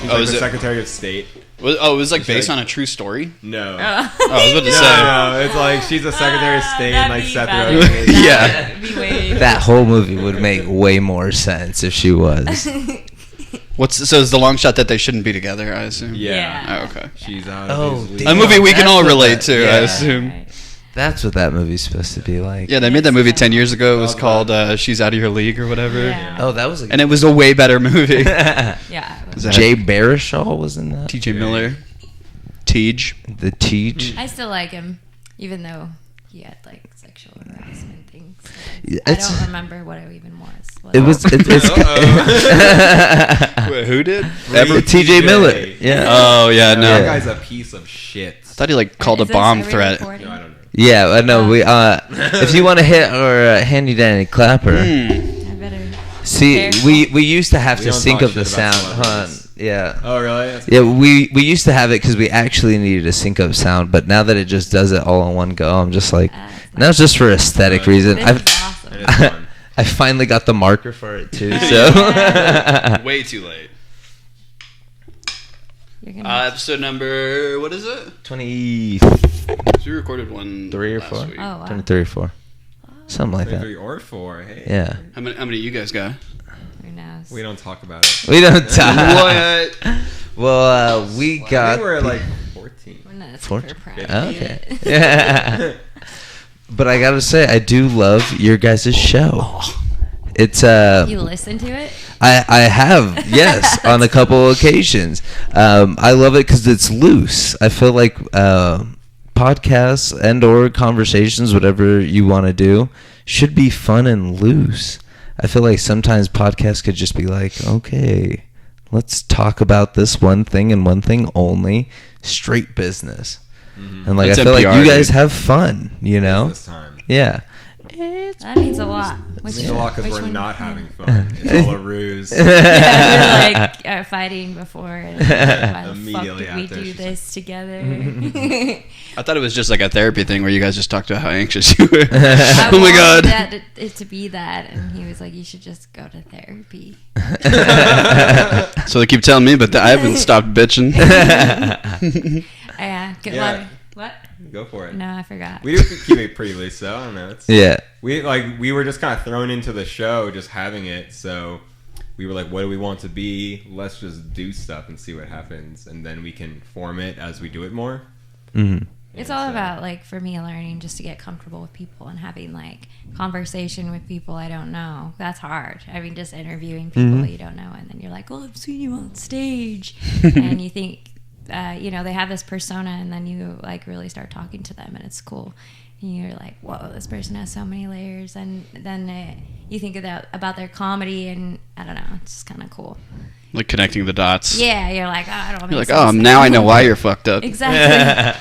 She's like the Secretary of State. It was like based on a true story? No. I was about to say. No, it's like she's a Secretary of State and like Seth Rogen. Yeah. That whole movie would make way more sense if she was. So is the long shot that they shouldn't be together, I assume? Yeah. Oh, okay. She's on. A movie we can all relate to, I assume. Right. That's what that movie's supposed to be like. Yeah, they made that movie 10 years ago. It was called She's Out of Your League or whatever. Yeah. Oh, that was and it was a way better movie. Yeah. Jay Baruchel was in that. T.J. Miller. Tej. The Tej. I still like him, even though he had like sexual harassment things. Yeah, I don't remember what it even was. It was. Wait, who did? T.J. Miller. Yeah. Oh yeah, no. That guy's a piece of shit. I thought he like called a bomb threat. No, I don't know. Yeah, I know. We if you want to hit or hand you down a clapper. I better. See, we used to have to sync up the sound, huh? Yeah. Oh really? That's Yeah, we used to have it because we actually needed to sync up sound, but now that it just does it all in one go, I'm just like, now it's just for aesthetic reason. This is awesome. It is fun. I finally got the marker for it too. So Way too late. Episode number, what is it? 23 So we recorded one or last 4. week. Oh, wow. 23 or 4. Something like that. 3 or 4. Hey. Yeah. How many you guys got? Who knows? We don't talk about it. We don't talk. What? Well, we I got. think we're at like 14. We're not 14? super proud. Okay. Yeah. But I gotta say, I do love your guys' show. It's You listen to it? I have, yes, on a couple occasions. I love it because it's loose. I feel like podcasts and or conversations, whatever you want to do, should be fun and loose. I feel like sometimes podcasts could just be like, okay, let's talk about this one thing and one thing only, straight business. Mm-hmm. And like It's I feel NPR, like you guys have fun, you know? This time. Yeah. That means a lot. It means a lot because we're not having fun. It's all a ruse. Yeah, we're like fighting before. And why the Immediately fuck did we after, do she's this together? I thought it was just like a therapy thing where you guys just talked about how anxious you were. I Oh my god. wanted it to be that, and he was like, "You should just go to therapy." So they keep telling me, but I haven't stopped bitching. Yeah. Good Yeah. luck. What? Go for it. No, I forgot. We do keep it pretty loose, though. I don't know. Yeah. We were just kind of thrown into the show, just having it. So we were like, "What do we want to be? Let's just do stuff and see what happens, and then we can form it as we do it more." Mm-hmm. It's all about, like, for me, learning just to get comfortable with people and having, like, conversation with people I don't know. That's hard. I mean, just interviewing people you don't know, and then you're like, "Oh, I've seen you on stage," and you think, they have this persona, and then you, like, really start talking to them, and it's cool. And you're like, whoa, this person has so many layers, and then you think about their comedy, and I don't know, it's just kind of cool. Like connecting the dots. Yeah, you're like, oh, I don't. You're like, oh, now I know why you're fucked up. Exactly.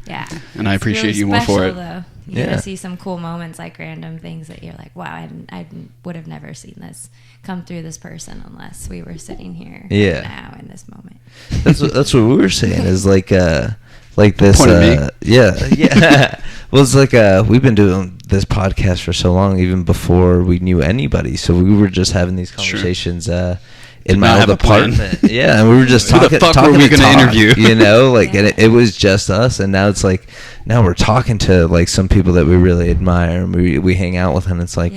Yeah. And I appreciate really you more for it. Though. You get to see some cool moments, like random things that you're like, wow, I would have never seen this come through this person unless we were sitting here now in this moment. That's what we were saying is like this. Point at me. Yeah. Well, it's like we've been doing this podcast for so long, even before we knew anybody. So we were just having these conversations in my old apartment. Yeah, and we were just talking. Who the fuck were we gonna interview? You know, like and it was just us. And now it's like we're talking to like some people that we really admire, and we hang out with, and it's like,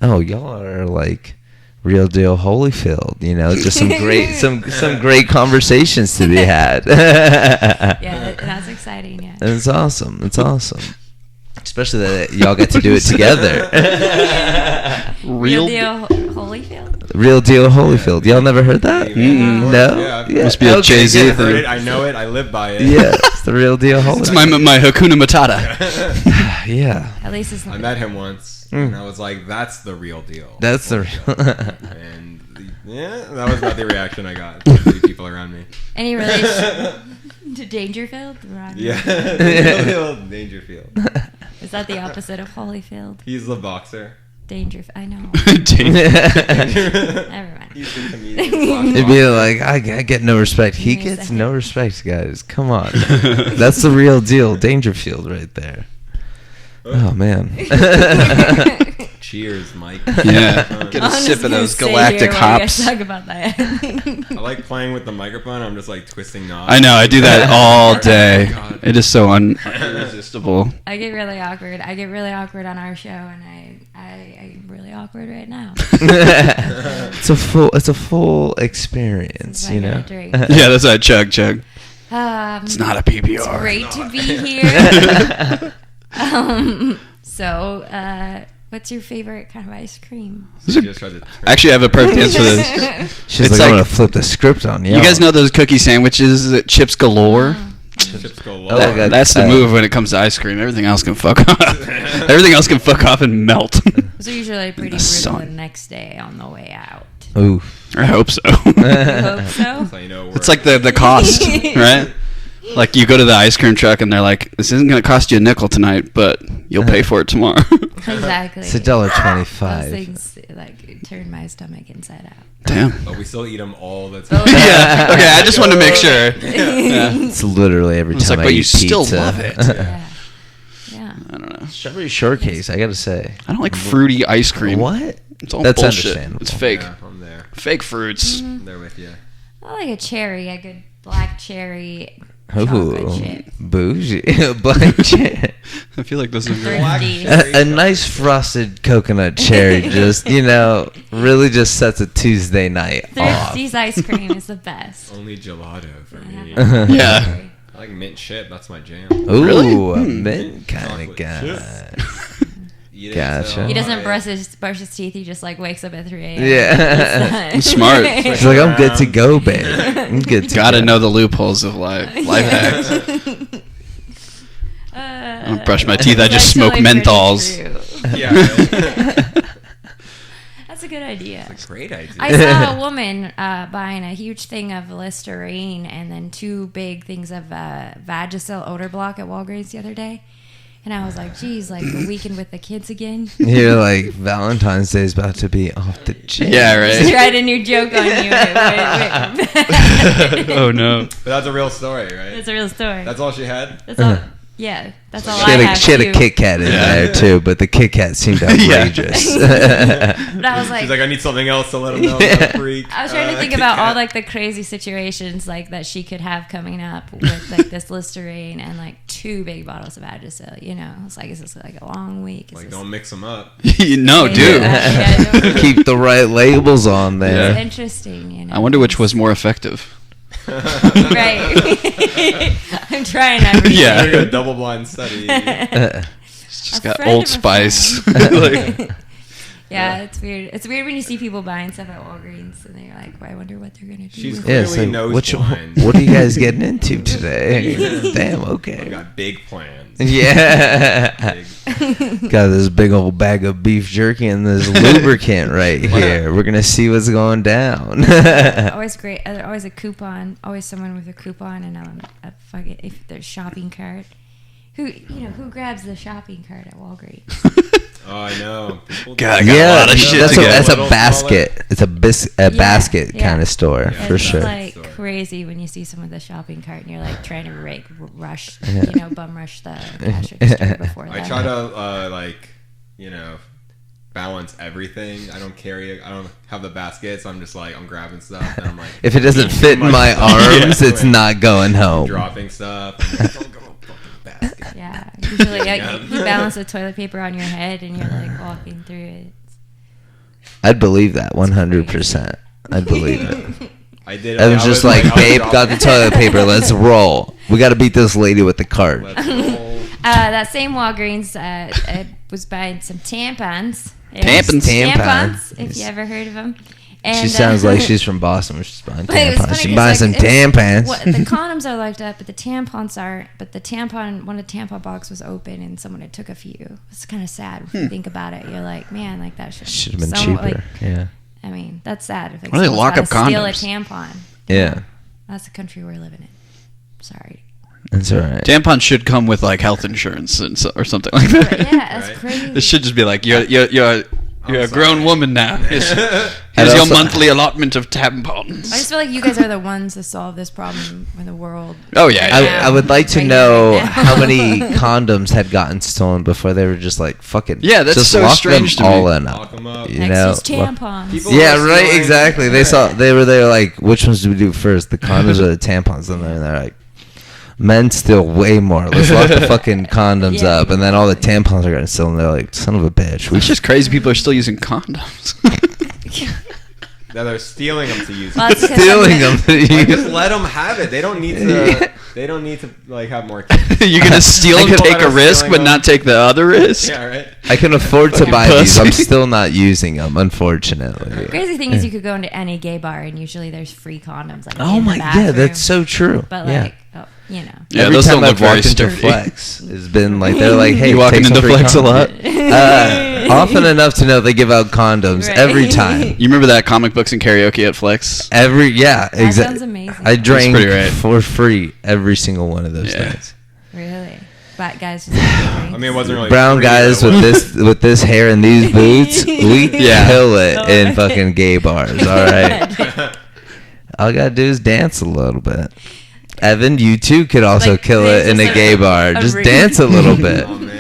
oh, y'all are like real deal Holyfield, just some great conversations to be had. Yeah, that's exciting. Yeah, and it's awesome. Especially that y'all get to do it together. Real deal Holyfield. Real deal Holyfield. Y'all never heard that? No. Yeah, must be a Cece thing. I know it. I live by it. Yeah, it's the real deal Holyfield. It's my Hakuna Matata. Yeah. At least it's not. I met him once, and I was like, "That's the real deal." That's the real. And that was about the reaction I got from the people around me. Any relation to Dangerfield? Yeah, real Dangerfield. Is that the opposite of Holyfield? He's the boxer. Dangerfield. I know. Never mind. He's the comedian. It'd be like, I get no respect. He gets no respect, guys. Come on. That's the real deal. Dangerfield right there. Oh, man. Cheers, Mike. Yeah. Get a sip of those galactic hops. Talk about that. I like playing with the microphone. I'm just like twisting knobs. I know. I do that all day. Oh, God. It is so irresistible. I get really awkward. I get really awkward on our show, and I'm really awkward right now. It's a full experience, It's you like know. a drink. Yeah, that's a chug. It's not a PBR. It's great to be here. What's your favorite kind of ice cream? Actually, I have a perfect answer for this. She's It's like, I'm like- gonna flip the script on you. You guys know those cookie sandwiches at Chips Galore? Chips go low. Oh, my God. That's the move when it comes to ice cream. Everything else can fuck off. Everything else can fuck off and melt. Those are usually pretty The brutal sun. the next day on the way out. Oof. I hope so. You hope so? That's how you know It's like the cost, right? Like you go to the ice cream truck and they're like, "This isn't going to cost you a nickel tonight, but you'll pay for it tomorrow." Exactly. It's Those $1.25. things like turn my stomach inside out. Damn. But we still eat them all the time. Oh, Yeah. Okay. I just wanted to make sure. Yeah. It's literally every It's time like, I but you eat still pizza. love it. Yeah. Yeah. I don't know. Strawberry shortcake, I gotta say. I don't like fruity ice cream. What? It's all That's bullshit. understandable. It's fake. Yeah, I'm there. Fake fruits. Mm-hmm. They're with you. I like a cherry, a good black cherry Ooh, chocolate chip. bougie. Black cherry. I feel like this is Thrifty. A nice frosted coconut cherry just, really just sets a Tuesday night off. Thrifty's ice cream is the best. Only gelato for me. Yeah. I like mint chip. That's my jam. Ooh, Really? a mint kind of Chocolate guy. chip. Eat it Gotcha. till He doesn't I- brush his teeth. He just like wakes up at 3 a.m. Yeah. It's Smart. She's like, I'm good to go, babe. I'm good to Gotta go. know the loopholes of life hacks. I don't brush my teeth. I just smoke menthols. Yeah, right? That's a good idea. It's a great idea. I saw a woman buying a huge thing of Listerine and then 2 big things of Vagisil odor block at Walgreens the other day. And I was like, geez, like the weekend with the kids again. You're like, Valentine's Day is about to be off the chain. Yeah, Just right. tried a new joke on you. Oh no. But that's a real story, right? It's a real story. That's all she had? That's all. Yeah, that's all She I had, have. she had a too. Kit Kat in Yeah. there too, but the Kit Kat seemed outrageous. But I was like, She's like, I need something else to let him know I'm a freak. I was trying to think about all like the crazy situations like that she could have coming up with like this Listerine and like 2 big bottles of Vagisil. I was like, is this like a long week? Is Like, this don't mix them up. No, dude. Yeah, don't- Keep the right labels on It's there. interesting. I wonder which was more effective. Right. I'm trying everything. Yeah. Doing a double-blind study. It's just A got friend Old of a Spice. friend. Like, Yeah, it's weird. It's weird when you see people buying stuff at Walgreens and they're like, well, I wonder what they're gonna do. She's with Yeah, it. Clearly so nose what, blind. what are you guys getting into today? Damn, I okay. got big plans. Yeah. Big. Got this big old bag of beef jerky and this lubricant right here. We're gonna see what's going down. Always great. Always a coupon. Always someone with a coupon and a fucking if there's shopping cart. Who grabs the shopping cart at Walgreens? Oh, I know. People God, I do. got a Yeah, lot of shit that's to a, get. that's a Little basket. It's a basket yeah. kind of store Yeah. for It's sure. like Store. crazy when you see some of the shopping cart and you're like trying to rush, Yeah. bum rush the cash register before I that. try to balance everything. I don't have the basket, so I'm just like I'm grabbing stuff and I'm like If it doesn't fit in my arms, it's not going home. dropping stuff. And I'm like, don't go fucking basket. Yeah, usually Yeah. you balance the toilet paper on your head and you're like walking through it. I'd believe that 100%. I'd believe it. I did. I was just like, babe, got the toilet paper. Let's roll. We got to beat this lady with the cart. Let's roll. That same Walgreens was buying some tampons. Tampons. If you ever heard of them. And, She sounds like she's from Boston. She's buying But it was tampons. funny She's 'cause, buying like, some tampons. the condoms are locked up, but the tampons aren't. But one of the tampon box was open, and someone had took a few. It's kind of sad if you think about it. You're like, man, like that Should have been someone- cheaper. like, Yeah. I mean, that's sad. If like, Why do they someone's lock up gotta steal a condoms? tampon. Yeah. That's the country we're living in. Sorry. That's all right. Tampons should come with like health insurance or something like But that. yeah, that's Right. crazy. It should just be like your You're a sorry. grown woman now. Here's And your also- monthly allotment of tampons. I just feel like you guys are the ones to solve this problem in the world. Oh, yeah. right I would like to Right know here, right now. how many condoms had gotten stolen before they were just like, fucking. Yeah, that's just so lock strange to them me. all in. Lock 'em up. You know, Next is tampons. People- yeah, were right. stealing- Exactly. They were there like, which ones do we do first, the condoms or the tampons? And then they're like, men steal way more. Let's lock the fucking condoms Yeah. up, and then all the tampons are getting stolen. They're like, son of a bitch. It's just crazy people are still using condoms. No, they're stealing them to use. Well, that's because stealing them. Like, just let them have it. They don't need to. They don't need to like have more kids. You're gonna steal I and could- take a risk, stealing but them. not take the other risk. Yeah, right. I can afford to Fucking buy these. I'm pussy. still not using them, unfortunately. The crazy thing is you could go into any gay bar and usually there's free condoms. Like, Oh in the my, yeah, bathroom. that's so true. But yeah. like, oh, you know. Yeah, Every those time don't look I've very walked into sturdy. Flex, has been like they're like, "Hey, You walking take some into free Flex a condoms." lot? Often enough to know they give out condoms Right. every time. You remember that comic books and karaoke at Flex? Yeah, That exactly. sounds amazing. I drank pretty right. for free every single one of those Yeah. things. Really? Black guys just have I mean, it wasn't really Brown free, guys though, with was this hair and these boots, we Yeah. kill it Oh. in fucking gay bars. All right, all I gotta do is dance a little bit. Evan, you too could also Like, kill they it in a just gay have bar. a Just ring. dance a little bit. Oh man.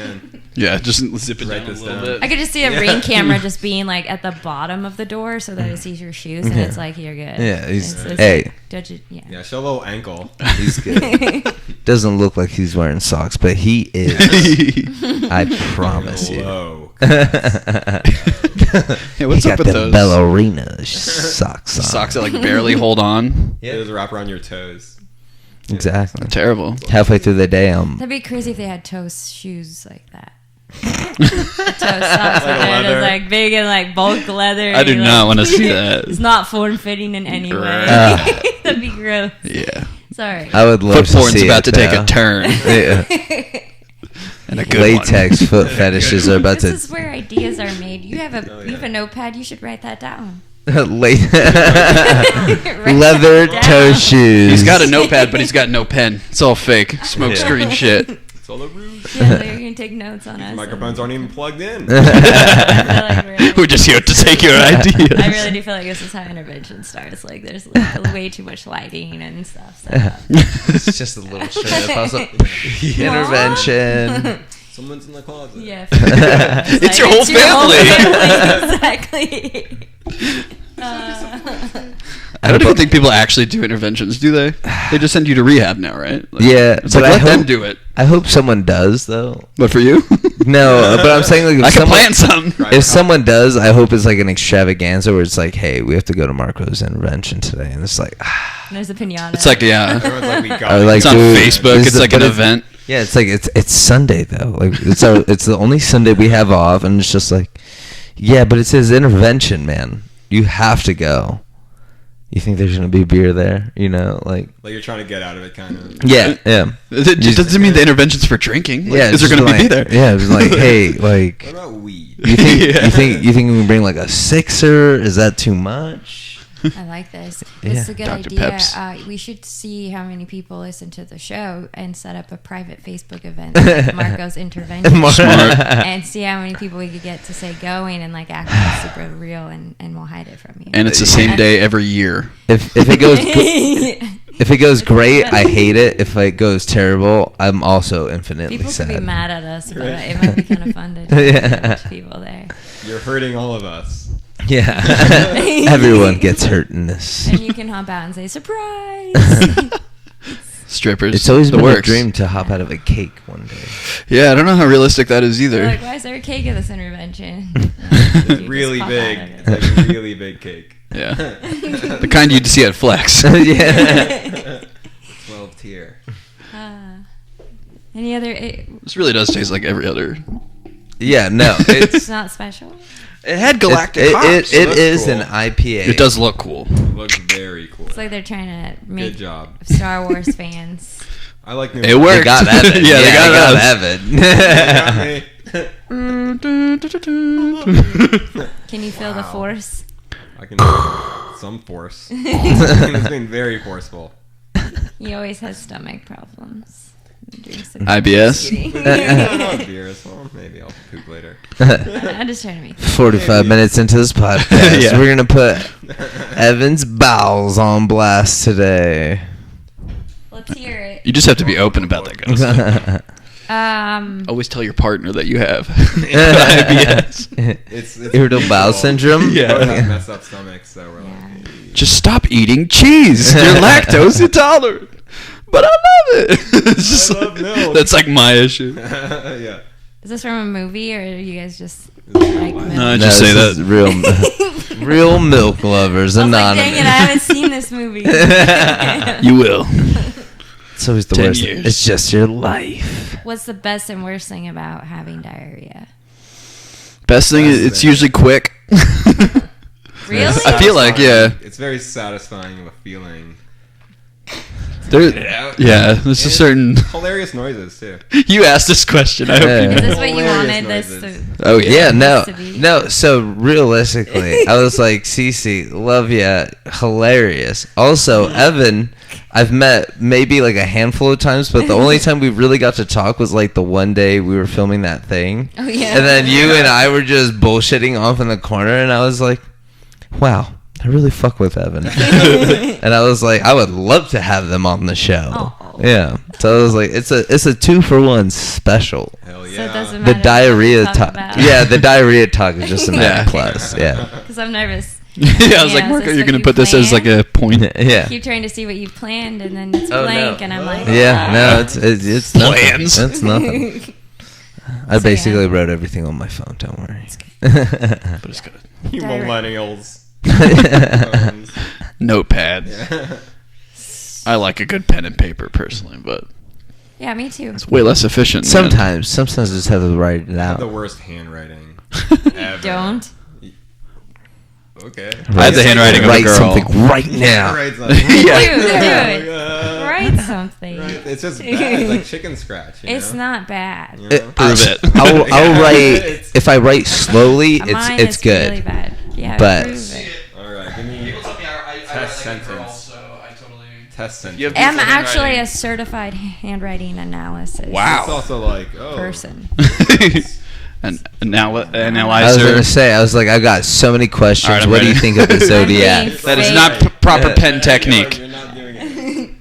Yeah, just zip it Write down a this little down. bit. I could just see a Yeah. ring camera just being like at the bottom of the door so that it sees your shoes and Yeah. it's like you're good. Yeah, he's- It's hey. like, judge it, yeah. Yeah, show a little ankle. He's good. Doesn't look like he's wearing socks, but he is. I promise you. Low. Hey, what's he up got with the those ballerina socks on. socks that like barely hold on? There's a wrap around your toes. Exactly. Terrible. Halfway through the day, That'd be crazy if they had toe shoes like that. The toe socks that are leather. just like big and like bulk leather. I do like- not want to see that. It's not form fitting in any way. Right. That'd be gross. Yeah. Sorry. I would love Foot to porn's see about it, to take though. a turn. Yeah. And a good Latex one. foot fetishes are about This to is where ideas are made. You have a Oh, you have yeah. a notepad. You should write that down. leather Write toe down. shoes. He's got a notepad, but he's got no pen. It's all fake. Smoke Yeah. screen shit. It's all a ruse. Yeah, they're gonna take notes on us. Microphones aren't even plugged in. I feel like we're- We're just here to take your ideas. I really do feel like this is how intervention starts. Like there's like, way too much lighting and stuff. So. It's just a little shirt that pops up. Intervention. Someone's in the closet. Yeah. It's your whole family. Exactly. I don't even think people actually do interventions, do they? They just send you to rehab now, right? Like, Yeah, It's but like, I let them hope- do it. I hope someone does though. But for you? No, but I'm saying like if I can someone, plan some. Right. if someone does, I hope it's like an extravaganza where it's like, hey, we have to go to Marco's intervention today, and it's like, There's a pinata. It's like, yeah. Everyone's like, we got Or it. like, It's on dude, Facebook. this It's is- like an but event. yeah, it's like it's Sunday though. Like it's the only Sunday we have off, and it's just like, yeah, but it says intervention, man. You have to go. You think there's gonna be beer there? You know, like Like you're trying to get out of it, kind of. yeah. It doesn't mean the intervention's for drinking. Like, Yeah, is there it's going to like- be there? Yeah, it was like, hey, like, What about weed? you think Yeah. you think we can bring like a sixer? Is that too much? I like this. Yeah. This is a good Dr. idea. Peps. We should see how many people listen to the show and set up a private Facebook event, like Marco's intervention, Smart. and see how many people we could get to say going and like act like it's super real, and we'll hide it from you. And it's the same day every year. If it goes if it goes great, I hate it. If it goes terrible, I'm also infinitely People could sad. be mad at us, but Right. it might be kind of fun to Yeah. watch people there. You're hurting all of us. Yeah, everyone gets hurt in this. And you can hop out and say, surprise! Strippers. It's always the been a works. dream to hop out of a cake one day. Yeah, I don't know how realistic that is You're either. like, why is there a cake at this intervention? It's You just really pop big. out of It's it. like a really big cake. Yeah. The kind you'd see at Flex. Yeah. 12 tier. Any other? This really does taste like every other. Yeah, no, It's it's not special. It had galactic it hops. it Looks is cool. an IPA. It does look cool. Looks very cool. It's like they're trying to make Good job. Star Wars fans. I like new. It They worked. got Evan. Yeah, they got us. Evan. Can you feel the Wow. force? I can feel some force. It's been very forceful. He always has stomach problems. Drink some IBS? No beers. Well, maybe I'll poop later. I'm just trying to make 45 minutes into this podcast, Yeah. we're going to put Evan's bowels on blast today. Let's hear it. You just have to be open about that kind of stuff. Always tell your partner that you have IBS. It's Irritable bowel syndrome? Yeah. Both have messed up stomachs, so we're like, Just stop eating cheese. You're lactose intolerant. But I love it. It's just I love milk. That's like my issue. yeah. Is this from a movie, or are you guys just like milk? No, just say this that. is real milk lovers I was like, anonymous. dang it, I haven't seen this movie. You will. It's always the 10 worst. years. It's just your life. What's the best and worst thing about having diarrhea? Best thing is it's usually quick. Really? I feel like, yeah. It's very satisfying of a feeling. There, Yeah. yeah, there's a certain. Hilarious noises, too. You asked this question. I hope Yeah. you Is know. this what you Hilarious wanted this noises. to... Oh yeah. Yeah, no, to be. no. So realistically, I was like, Cece, love ya, hilarious. Also, Evan, I've met maybe like a handful of times, but the only time we really got to talk was like the one day we were filming that thing. Oh, yeah. And then you and I were just bullshitting off in the corner, and I was like, wow, I really fuck with Evan. And I was like, I would love to have them on the show. Oh. Yeah. So I was like, it's a 2-for-1 special. Hell So it yeah. doesn't The matter diarrhea what we talk. about. Yeah, the diarrhea talk is just an Yeah. add plus. Yeah. Because I'm nervous. Yeah, I was Yeah, like, is Marco, this you're what gonna you put this as like planned? a point. Yeah. Keep trying to see what you planned, and then it's Oh, blank, no. and I'm like, Yeah, no, it's nothing. Plans. It's nothing. I So, basically yeah. wrote everything on my phone. Don't worry. But it's good. You Diarrhea. millennials. Notepad. Yeah. I like a good pen and paper personally, but Yeah, me too. it's way less efficient. man. sometimes I just have to write it I have the out. worst handwriting ever. Don't. Okay. I have the handwriting of a Write girl. something right now. Right, something. Yeah. Do it. Uh, Write something. Right. It's just bad, like chicken scratch. You It's know? not bad. You know? Prove it. I'll Yeah, write it's- if I write slowly. Mine It's is good. really bad. Yeah, But- prove it. All right, give me test sentence. Test sentence. You have I'm Beautiful actually handwriting. a certified handwriting analysis Wow. It's also like person. An I was analyzer. gonna say, I was like, I've got so many questions. All right, I'm what do you ready. think of the zodiac? being That is fake. not proper pen You're technique. not doing it.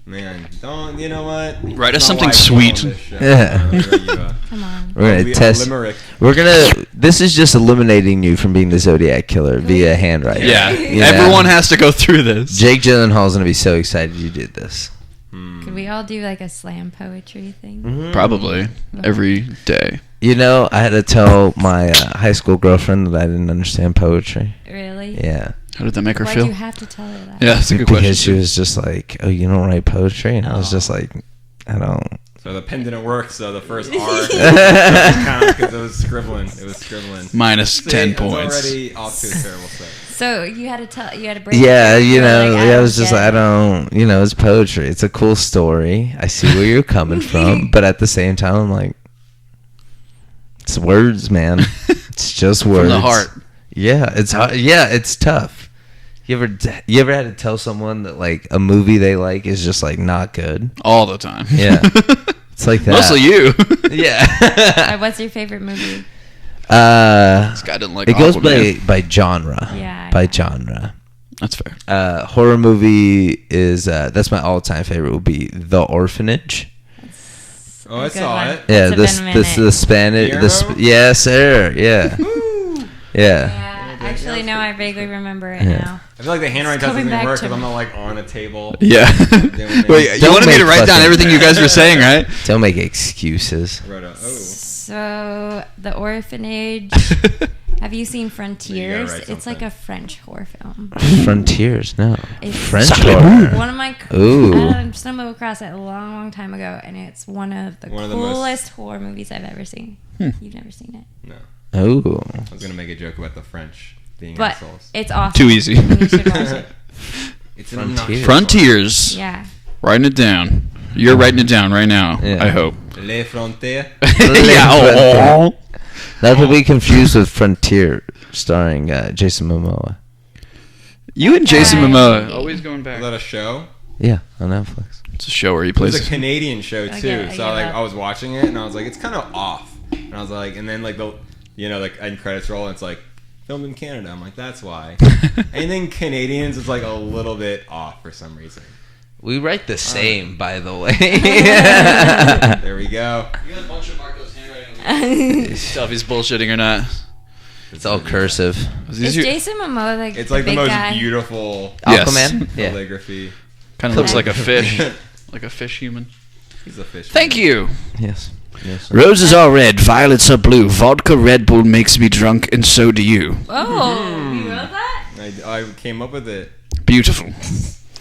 Man, don't. You know what? Write us It's not something why I sweet. came on this show. Yeah. I'll write you a- Come on. We're gonna a test. limerick. We're gonna. This is just eliminating you from being the Zodiac killer via handwriting. Yeah. You know? Everyone has to go through this. Jake Gyllenhaal's gonna be so excited you did this. Could we all do like a slam poetry thing? Mm-hmm. Probably every day. You know, I had to tell my high school girlfriend that I didn't understand poetry. Really? Yeah. How did that make her Why'd feel? you have to tell her that? Yeah, that's a good Because question. she was just like, "Oh, you don't write poetry," and I was just like, "I don't." So the pen didn't work. So the first R doesn't count because it was scribbling. It was scribbling. Minus 10 it's points. Already off to a terrible start. So you had to tell. You had to break. Yeah, it down. you were know, like, I was just get like, I it. don't, you know, it's poetry. It's a cool story. I see where you're coming from, but at the same time, I'm like, it's words, man. It's just words From the heart. Yeah, it's yeah, it's tough. You ever had to tell someone that like a movie they like is just like not good? All the time. Yeah. It's like that. Mostly you. Yeah. What's your favorite movie? This guy didn't like It goes Aquaman. by genre. Yeah, By yeah. genre. That's fair. Horror movie is that's my all-time favorite. Would be The Orphanage. Oh, I Good saw one. it. Yeah, It's been a this the minute. Spanish. Guillermo? Yes, sir. Yeah, yeah. Yeah, actually, no, I vaguely remember it Yeah. now. I feel like the handwriting test coming doesn't back work to because I'm me. not like on a table. Yeah. it. Wait, you Don't wanted me to make write down fucking- everything you guys were saying, right? Don't make excuses. I wrote a, oh. So, The Orphanage. Have you seen Frontiers? write It's like something. a French horror film. Frontiers, no. It's French Sacre horror. One of my Ooh. I stumbled across it a long, long time ago, and it's one of the One of the most- coolest horror movies I've ever seen. You've never seen it, No. Ooh. I was gonna make a joke about the French being but assholes. it's awesome. Too easy. And you should watch it. It's Frontiers. Frontiers. Yeah. Writing it down. You're writing it down right now, Yeah. I hope. Les Frontières. Yeah. Oh. Not to be confused with Frontier, starring Jason Momoa. You and Jason Okay. Momoa always going Is back. that a show? Yeah, on Netflix. It's a show where he It was plays. a Canadian show I too, get so like that. I was watching it and I was like, it's kind of off, and I was like, and then like the, like end credits roll and it's like filmed in Canada. I'm like, that's why. Anything Canadians is like a little bit off for some reason. We write the same, by the way. There we go. You got a bunch of Marco's handwriting. Tell if he's bullshitting or not. It's all cursive. Is Jason Momoa like It's the like the big most guy? beautiful Yes. Aquaman? Yeah. calligraphy. Kind of looks like a fish. Like a fish human. He's a fish. Thank you. Yes. Yes. Roses are red, violets are blue. Vodka Red Bull makes me drunk, and so do you. Oh, you wrote that? I came up with it. Beautiful.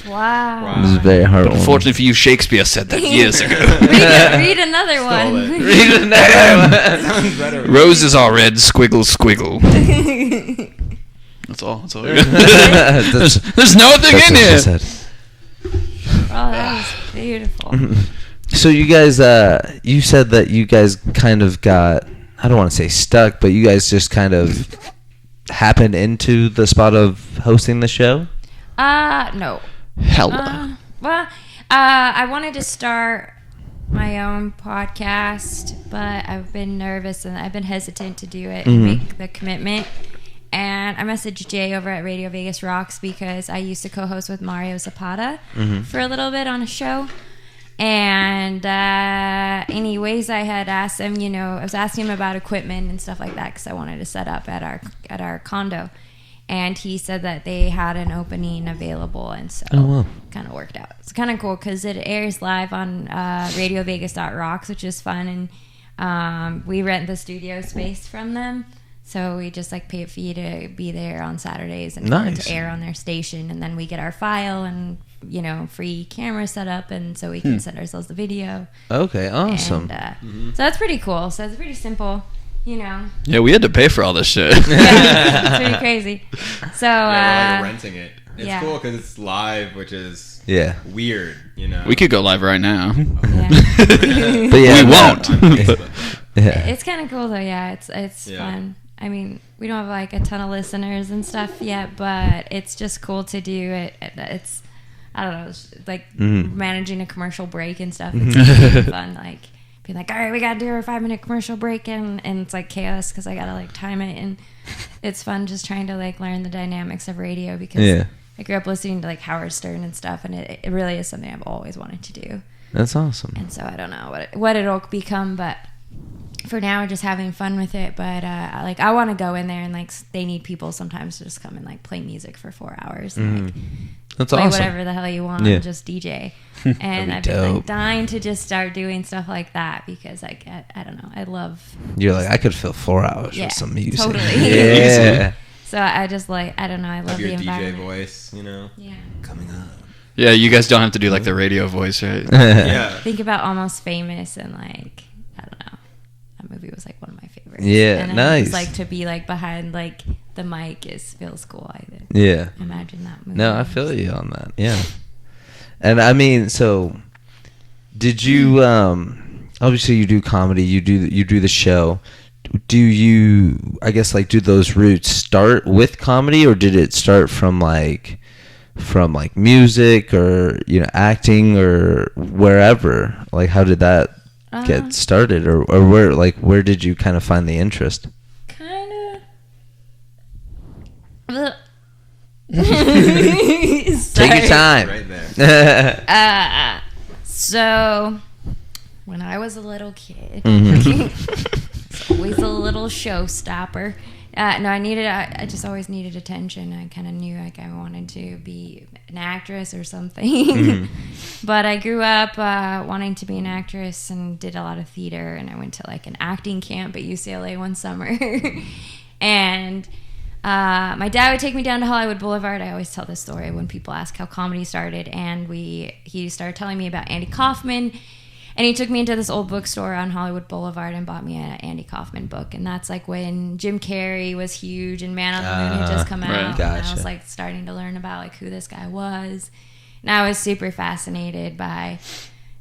Wow. This is very hard. But unfortunately for you, Shakespeare said that years ago. Read another Stole one. it. Read another Sounds better. Roses are red, squiggle, squiggle. That's all. That's all. There's nothing That's in what she here. said. Oh, that was beautiful. So you guys, you said that you guys kind of got, I don't want to say stuck, but you guys just kind of happened into the spot of hosting the show? No. Hella. Well, I wanted to start my own podcast, but I've been nervous and I've been hesitant to do it and make the commitment. And I messaged Jay over at Radio Vegas Rocks because I used to co-host with Mario Zapata for a little bit on a show. And anyways, I had asked him, I was asking him about equipment and stuff like that because I wanted to set up at our condo. And he said that they had an opening available, and so kind of worked out. It's kind of cool because it airs live on RadioVegas.rocks, which is fun. And we rent the studio space from them. So we just pay a fee to be there on Saturdays and for it to air on their station. And then we get our file and, free camera set up. And so we can send ourselves the video. Okay, awesome. And, so that's pretty cool. So it's pretty simple, Yeah, we had to pay for all this shit. Yeah, it's pretty crazy. So, Yeah, we're renting it. It's yeah. cool because it's live, which is weird, We could go live right now. yeah. But yeah, We won't. Yeah. It's kind of cool though. Yeah, it's fun. I mean, we don't have a ton of listeners and stuff yet, but it's just cool to do it. It's, I don't know, it's managing a commercial break and stuff. It's really fun. Being all right, we gotta do our 5-minute commercial break, and it's chaos because I gotta time it, and it's fun just trying to learn the dynamics of radio because I grew up listening to Howard Stern and stuff, and it really is something I've always wanted to do. That's awesome. And so I don't know what it'll become, but for now we're just having fun with it. But I want to go in there and they need people sometimes to just come and play music for 4 hours and That's play awesome. whatever the hell you want and just DJ. And I've been dying to just start doing stuff like that because I don't know, I love. You're I could fill 4 hours with some music. Totally. Yeah. So I just I don't know, I love your the DJ environment. voice, Yeah. coming up. Yeah, you guys don't have to do the radio voice, right? Yeah. Think about Almost Famous and I don't know. That movie was one of my favorites. Yeah, and nice. It's to be behind the mic feels cool. I did. Yeah. Imagine that movie. No, I feel you on that. Yeah. And I mean, so did you obviously you do comedy, you do the show. Do you do those roots start with comedy or did it start from music or acting or wherever? How did that get started or where did you kind of find the interest? Kind of. Take your time. Right there. So when I was a little kid, it's always a little showstopper. No, I just always needed attention. I kind of knew I wanted to be an actress or something. But I grew up wanting to be an actress and did a lot of theater. And I went to an acting camp at UCLA one summer. And my dad would take me down to Hollywood Boulevard. I always tell this story when people ask how comedy started. And he started telling me about Andy Kaufman. And he took me into this old bookstore on Hollywood Boulevard and bought me an Andy Kaufman book. And that's when Jim Carrey was huge and Man on the Moon had just come out. Right. Gotcha. And I was starting to learn about who this guy was. And I was super fascinated by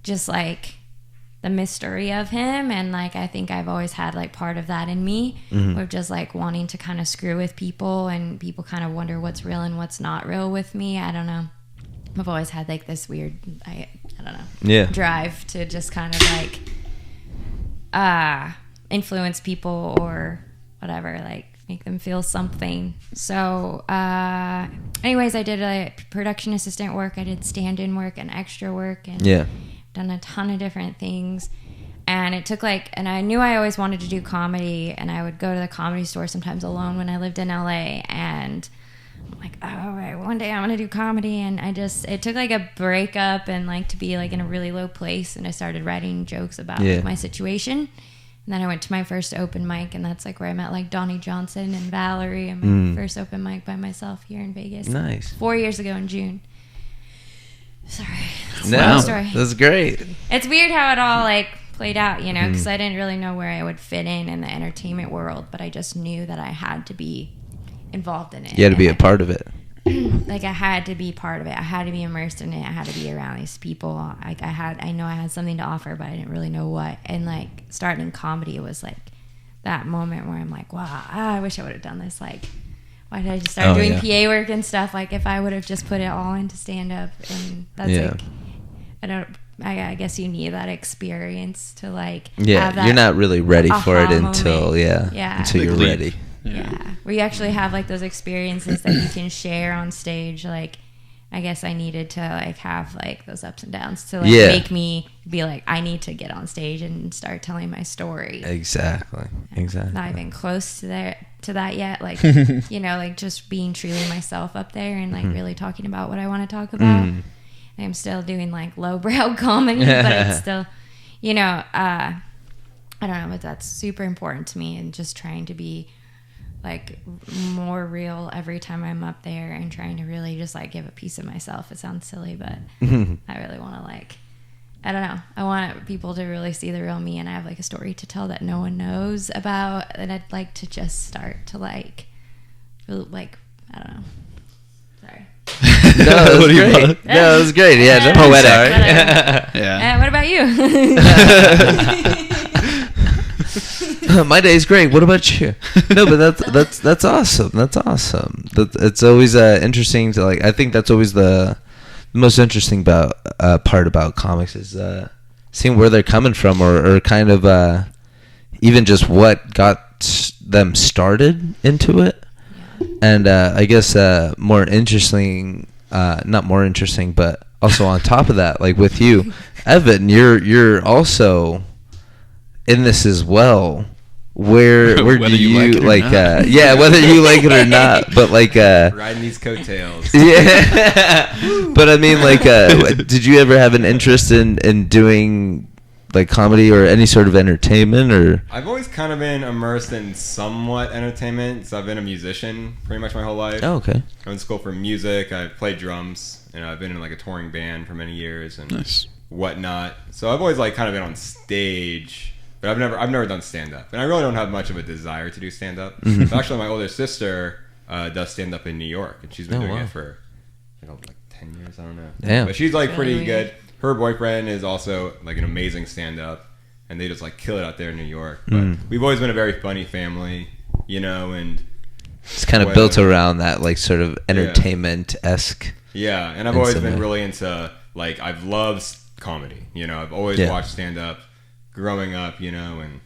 just the mystery of him. And I think I've always had part of that in me of just wanting to kind of screw with people and people kind of wonder what's real and what's not real with me. I don't know. I've always had like this weird, I don't know, drive to just kind of like influence people or whatever, like make them feel something. So anyways, I did production assistant work, I did stand-in work and extra work, and done a ton of different things. And it took and I knew I always wanted to do comedy, and I would go to the Comedy Store sometimes alone when I lived in LA, and I'm like, all right, one day I'm gonna do comedy. And it took like a breakup and like to be like in a really low place, and I started writing jokes about like, my situation. And then I went to my first open mic, and that's like where I met like Donnie Johnson and Valerie, and my first open mic by myself here in Vegas. Nice. 4 years ago in June. Sorry. That's no, story. That's great. It's weird how it all like played out, you know, because I didn't really know where I would fit in the entertainment world, but I just knew that I had to be involved in it. You had to be a part of it. Like I had to be part of it. I had to be immersed in it. I had to be around these people. Like I know I had something to offer, but I didn't really know what. And like starting comedy, it was like that moment where I'm like, wow, I wish I would have done this. Like, why did I just start doing PA work and stuff? Like if I would have just put it all into stand up, and that's like, I guess you need that experience to like. Yeah, have that you're not really ready for it until moment. until you're ready. Yeah, where you actually have like those experiences that you can share on stage. Like, I guess I needed to like have like those ups and downs to like make me be like, I need to get on stage and start telling my story. Exactly. Not even close to that yet. Like, you know, like just being truly myself up there and like really talking about what I want to talk about. I'm still doing like lowbrow comedy, but it's still, you know, I don't know, but that's super important to me, and just trying to be like more real every time I'm up there, and trying to really just like give a piece of myself. It sounds silly, but I really want to like, I don't know, I want people to really see the real me, and I have like a story to tell that no one knows about, and I'd like to just start to like I don't know. Sorry. No, it was great. No, it was great. Yeah, just poetic. Yeah. What about you? My day's great. What about you? No, but that's awesome. That's awesome. It's always interesting to like. I think that's always the most interesting part about comics is seeing where they're coming from, or kind of even just what got them started into it. And I guess more interesting, not more interesting, but also on top of that, like with you, Evan, you're also in this as well. Where do you like whether you like it or not, but like riding these coattails. Yeah. But I mean, like, did you ever have an interest in doing like comedy or any sort of entertainment? Or I've always kind of been immersed in somewhat entertainment, so I've been a musician pretty much my whole life. Oh, okay. I went to school for music. I played drums, and I've been in like a touring band for many years and whatnot. So I've always like kind of been on stage, but I've never done stand up, and I really don't have much of a desire to do stand up. So actually, my older sister does stand up in New York, and she's been doing it for like 10 years. I don't know. Damn. But she's like pretty good. Her boyfriend is also like an amazing stand-up, and they just like kill it out there in New York. But we've always been a very funny family, you know, and it's kind of built around that like sort of entertainment-esque. Yeah, and I've always been really into like I've loved comedy. You know, I've always watched stand-up growing up, you know, and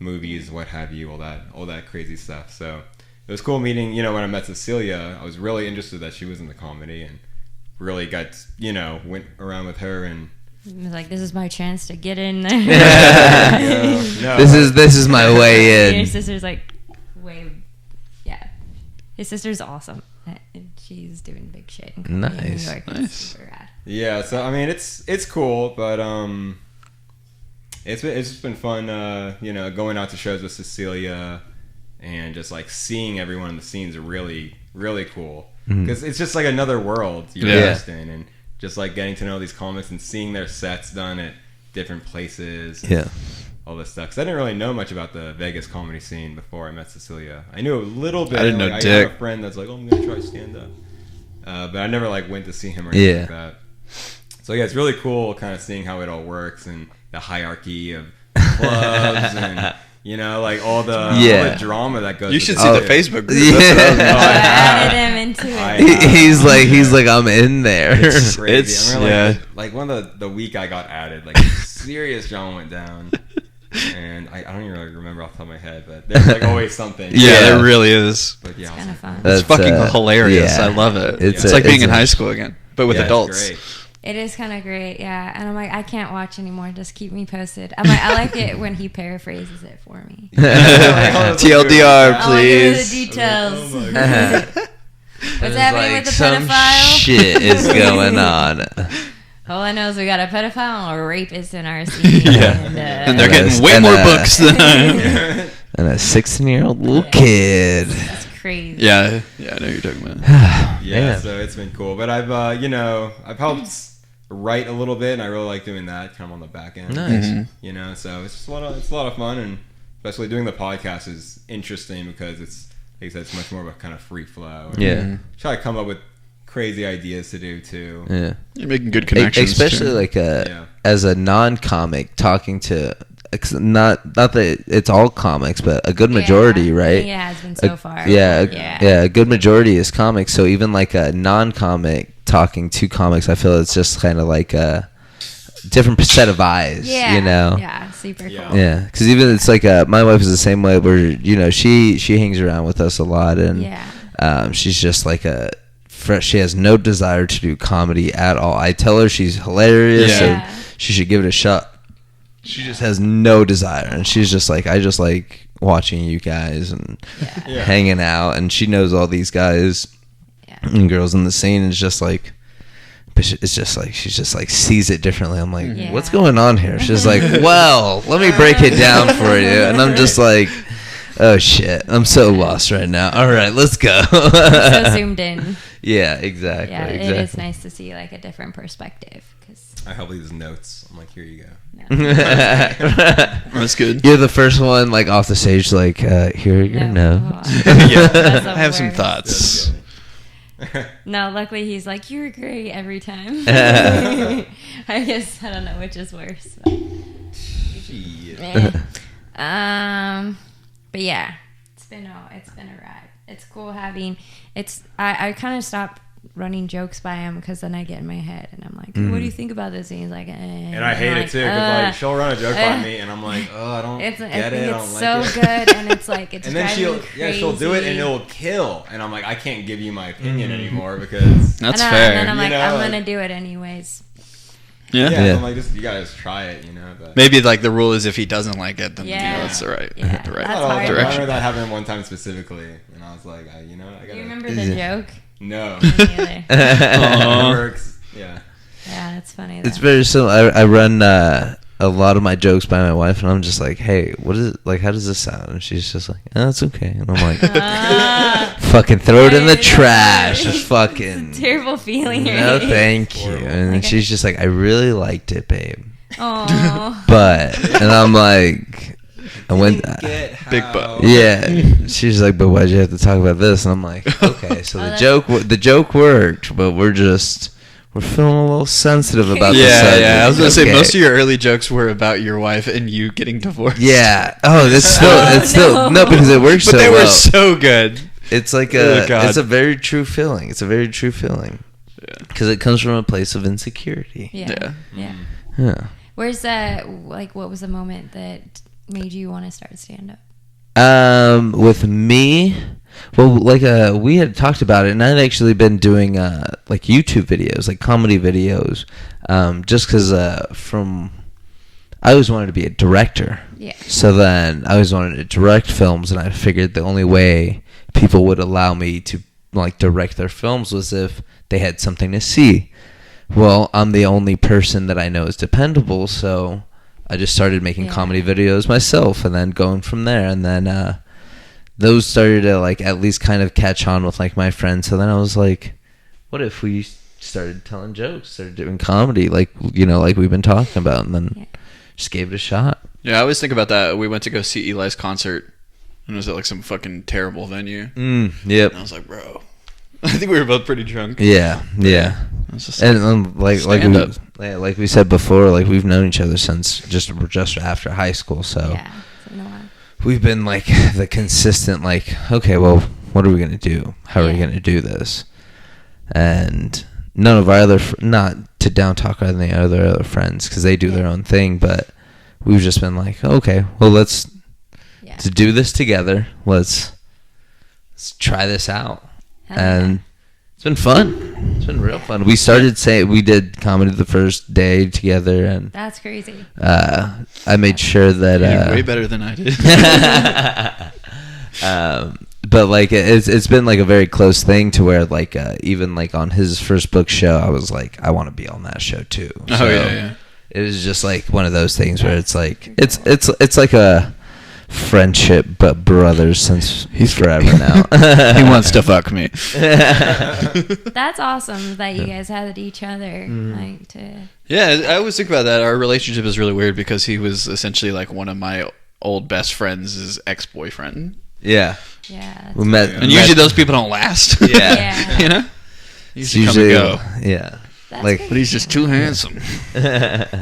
movies, what have you, all that crazy stuff. So it was cool meeting. You know, when I met Cecilia, I was really interested that she was in the comedy and really got, you know, went around with her and like, this is my chance to get in there. No, this is my way in. Your sister's like his sister's awesome, and she's doing big shit in New York. It's super rad. Yeah, so I mean it's cool, but it's just been fun, you know, going out to shows with Cecilia and just like seeing everyone in the scenes are really, really cool. Because it's just like another world you're immersed in, and just like getting to know these comics and seeing their sets done at different places. All this stuff. Because I didn't really know much about the Vegas comedy scene before I met Cecilia. I knew a little bit. I didn't know I Dick. have a friend that's like, oh, I'm going to try stand up. But I never like went to see him or anything like that. So yeah, it's really cool kind of seeing how it all works and the hierarchy of clubs and, You know, like all the drama that goes. You should with see it. the Facebook group. Yeah. That's what I was added him into it. He's like I'm in there. It's crazy. It's- I remember, yeah. like one of the week I got added, like serious drama went down. And I don't even really remember off the top of my head, but there's like always something. Yeah, there really is. But yeah, It's kind of fun. It's That's, fucking hilarious. yeah. I love it. It's It's a- like being it's in a- high school again, but with yeah, adults. It's great. It is kind of great, yeah. And I'm like, I can't watch anymore. Just keep me posted. I'm like, I like it when he paraphrases it for me. TLDR, I want to hear the please. details. Oh my God. What's happening with the some pedophile? shit is going on. All I know is we got a pedophile and a rapist in our scene. Yeah. And they're getting way more books than And a 16-year-old little kid. That's crazy. Yeah, I know you're talking about. Yeah, Man. so it's been cool. But I've I've helped write a little bit, and I really like doing that, kind of on the back end. Nice. You know, so it's just a lot of fun, and especially doing the podcast is interesting because it's, like I said, it's much more of a kind of free flow. And Yeah. try to come up with crazy ideas to do too. Yeah. You're making good connections. Especially too. like Yeah. as a non-comic talking to not that it's all comics, but a good majority, right? Yeah, it's been so far. A good majority is comics. So even like a non-comic talking to comics, I feel it's just kind of like a different set of eyes. Yeah. You know. Yeah, super Yeah. cool. Yeah, because even it's like my wife is the same way. Where she hangs around with us a lot, and she's just like she has no desire to do comedy at all. I tell her she's hilarious and she should give it a shot. She just has no desire, and she's just like, I just like watching you guys and hanging out, and she knows all these guys and girls in the scene, and it's just like, but it's just like she's just like sees it differently. I'm like, what's going on here? She's like, well, let me break it down for you, and I'm just like, oh shit, I'm so lost right now. All right, let's go. I'm so zoomed in. Yeah, exactly. Yeah, exactly. it is nice to see like a different perspective. Cause I help these notes. I'm like, here you go. That's good. You're the first one like off the stage, like here are your notes. That's the I have some worst. thoughts. No, luckily he's like, you're great every time. I guess I don't know which is worse. But, but yeah, it's been a ride. It's cool having. I kind of stopped running jokes by him because then I get in my head and I'm like, what do you think about this? And he's like, And I hate it too because like she'll run a joke by me and I'm like, oh, I don't get it. I don't it's like so it. good and it's like it's And then driving me crazy. she'll do it and it'll kill. And I'm like, I can't give you my opinion anymore because That's and fair. then I'm like, You know, I'm like- gonna do it anyways. yeah. I'm like, you gotta just try it, you know. But Maybe like the rule is if he doesn't like it, then Yeah. that's the right, Yeah. the right That's I hard. remember direction. that happened one time specifically, and I was like, I gotta. You remember the joke? No. Me neither. Aw. It works. Yeah. Yeah, that's funny. It's though. very similar. I run a lot of my jokes by my wife, and I'm just like, hey, what is it like? How does this sound? And she's just like, oh, it's okay. And I'm like, fucking throw it in the trash. Just fucking. It's a terrible feeling. No, right? thank you. And Okay. she's just like, I really liked it, babe. Aw. But, and I'm like, I went. Big butt. Yeah, she's like, but why'd you have to talk about this? And I'm like, okay, so the joke worked, but we're feeling a little sensitive about this. Yeah. I was gonna say Okay. most of your early jokes were about your wife and you getting divorced. Yeah. Oh, it's still no, because it works but so they well. were so good. It's like Oh, God. it's a very true feeling. It's a very true feeling because it comes from a place of insecurity. Yeah. Yeah. Where's that? Like, what was the moment that made you want to start stand up? With me, well, like we had talked about it, and I'd actually been doing like YouTube videos, like comedy videos, just because I always wanted to be a director. Yeah. So then I always wanted to direct films, and I figured the only way people would allow me to like direct their films was if they had something to see. Well, I'm the only person that I know is dependable, so I just started making comedy videos myself, and then going from there, and then those started to like at least kind of catch on with like my friends. So then I was like, what if we started telling jokes, started doing comedy, like like we've been talking about, and then just gave it a shot. Yeah, I always think about that. We went to go see Eli's concert, and it was at like some fucking terrible venue. Yep. And I was like, bro, I think we were both pretty drunk. Yeah. I was just And like stand up. like we said before, like we've known each other since just after high school. So Yeah. It's been a while. we've been like the consistent, like, okay, well, what are we going to do? How are we going to do this? And none of our other, not to down talk any other friends, because they do their own thing, but we've just been like, okay, well, let's do this together. Let's try this out. And it's been fun. It's been real fun. We we did comedy the first day together, and that's crazy. I made sure that You're way better than I did. But like it's been like a very close thing to where like even like on his first book show, I was like, I want to be on that show too. So yeah. It was just like one of those things where it's like it's like a friendship but brothers since he's forever now. He wants to fuck me. That's awesome that you guys had each other. Like to. Yeah, I always think about that. Our relationship is really weird because he was essentially like one of my old best friends' ex-boyfriend. Yeah. Yeah. We met, and usually those people don't last. Yeah. You know? Usually come and go. Yeah. That's like, but he's just too handsome.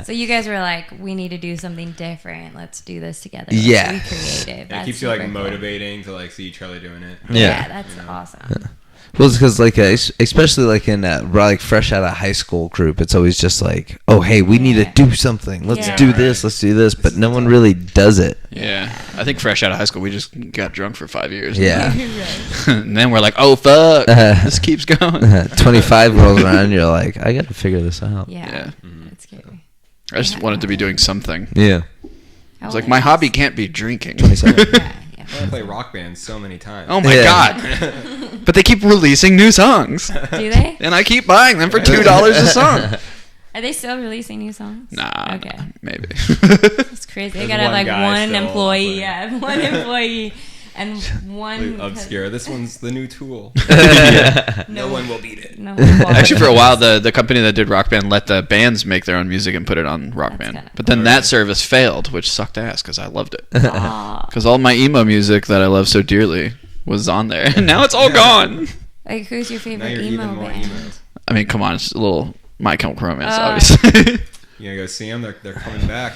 So you guys were like, we need to do something different. Let's do this together. Let's Yeah. be creative. It keeps you like motivating to like see Charlie doing it. Yeah. That's awesome. Well, it's because like especially like in like fresh out of high school group, it's always just like, oh hey, we need to do something. Let's do this. Let's do this. But no one really does it. Yeah, I think fresh out of high school, we just got drunk for 5 years. Yeah. And then we're like, oh fuck, this keeps going. 25 rolls around, and you're like, I got to figure this out. Yeah. That's scary. I just wanted to be doing something. Yeah. I was like, my hobby can't be drinking. 27. I play Rock Band so many times. Oh my god! But they keep releasing new songs. Do they? And I keep buying them for $2 a song. Are they still releasing new songs? Nah. Okay. Nah, maybe. It's crazy. They There's gotta have one like guy one still employee. playing. Yeah, one employee and one Like, obscure. This one's the new Tool. No one will beat it. No. Actually, for a while, the company that did Rock Band let the bands make their own music and put it on Rock That's Band. kinda But then cool. that service failed, which sucked ass because I loved it. Aw. Because all my emo music that I love so dearly was on there. And now it's all gone. Like, who's your Now favorite you're emo even more band? emo. I mean, come on, it's a little My Chemical Romance, obviously. You gonna go see them? They're coming back.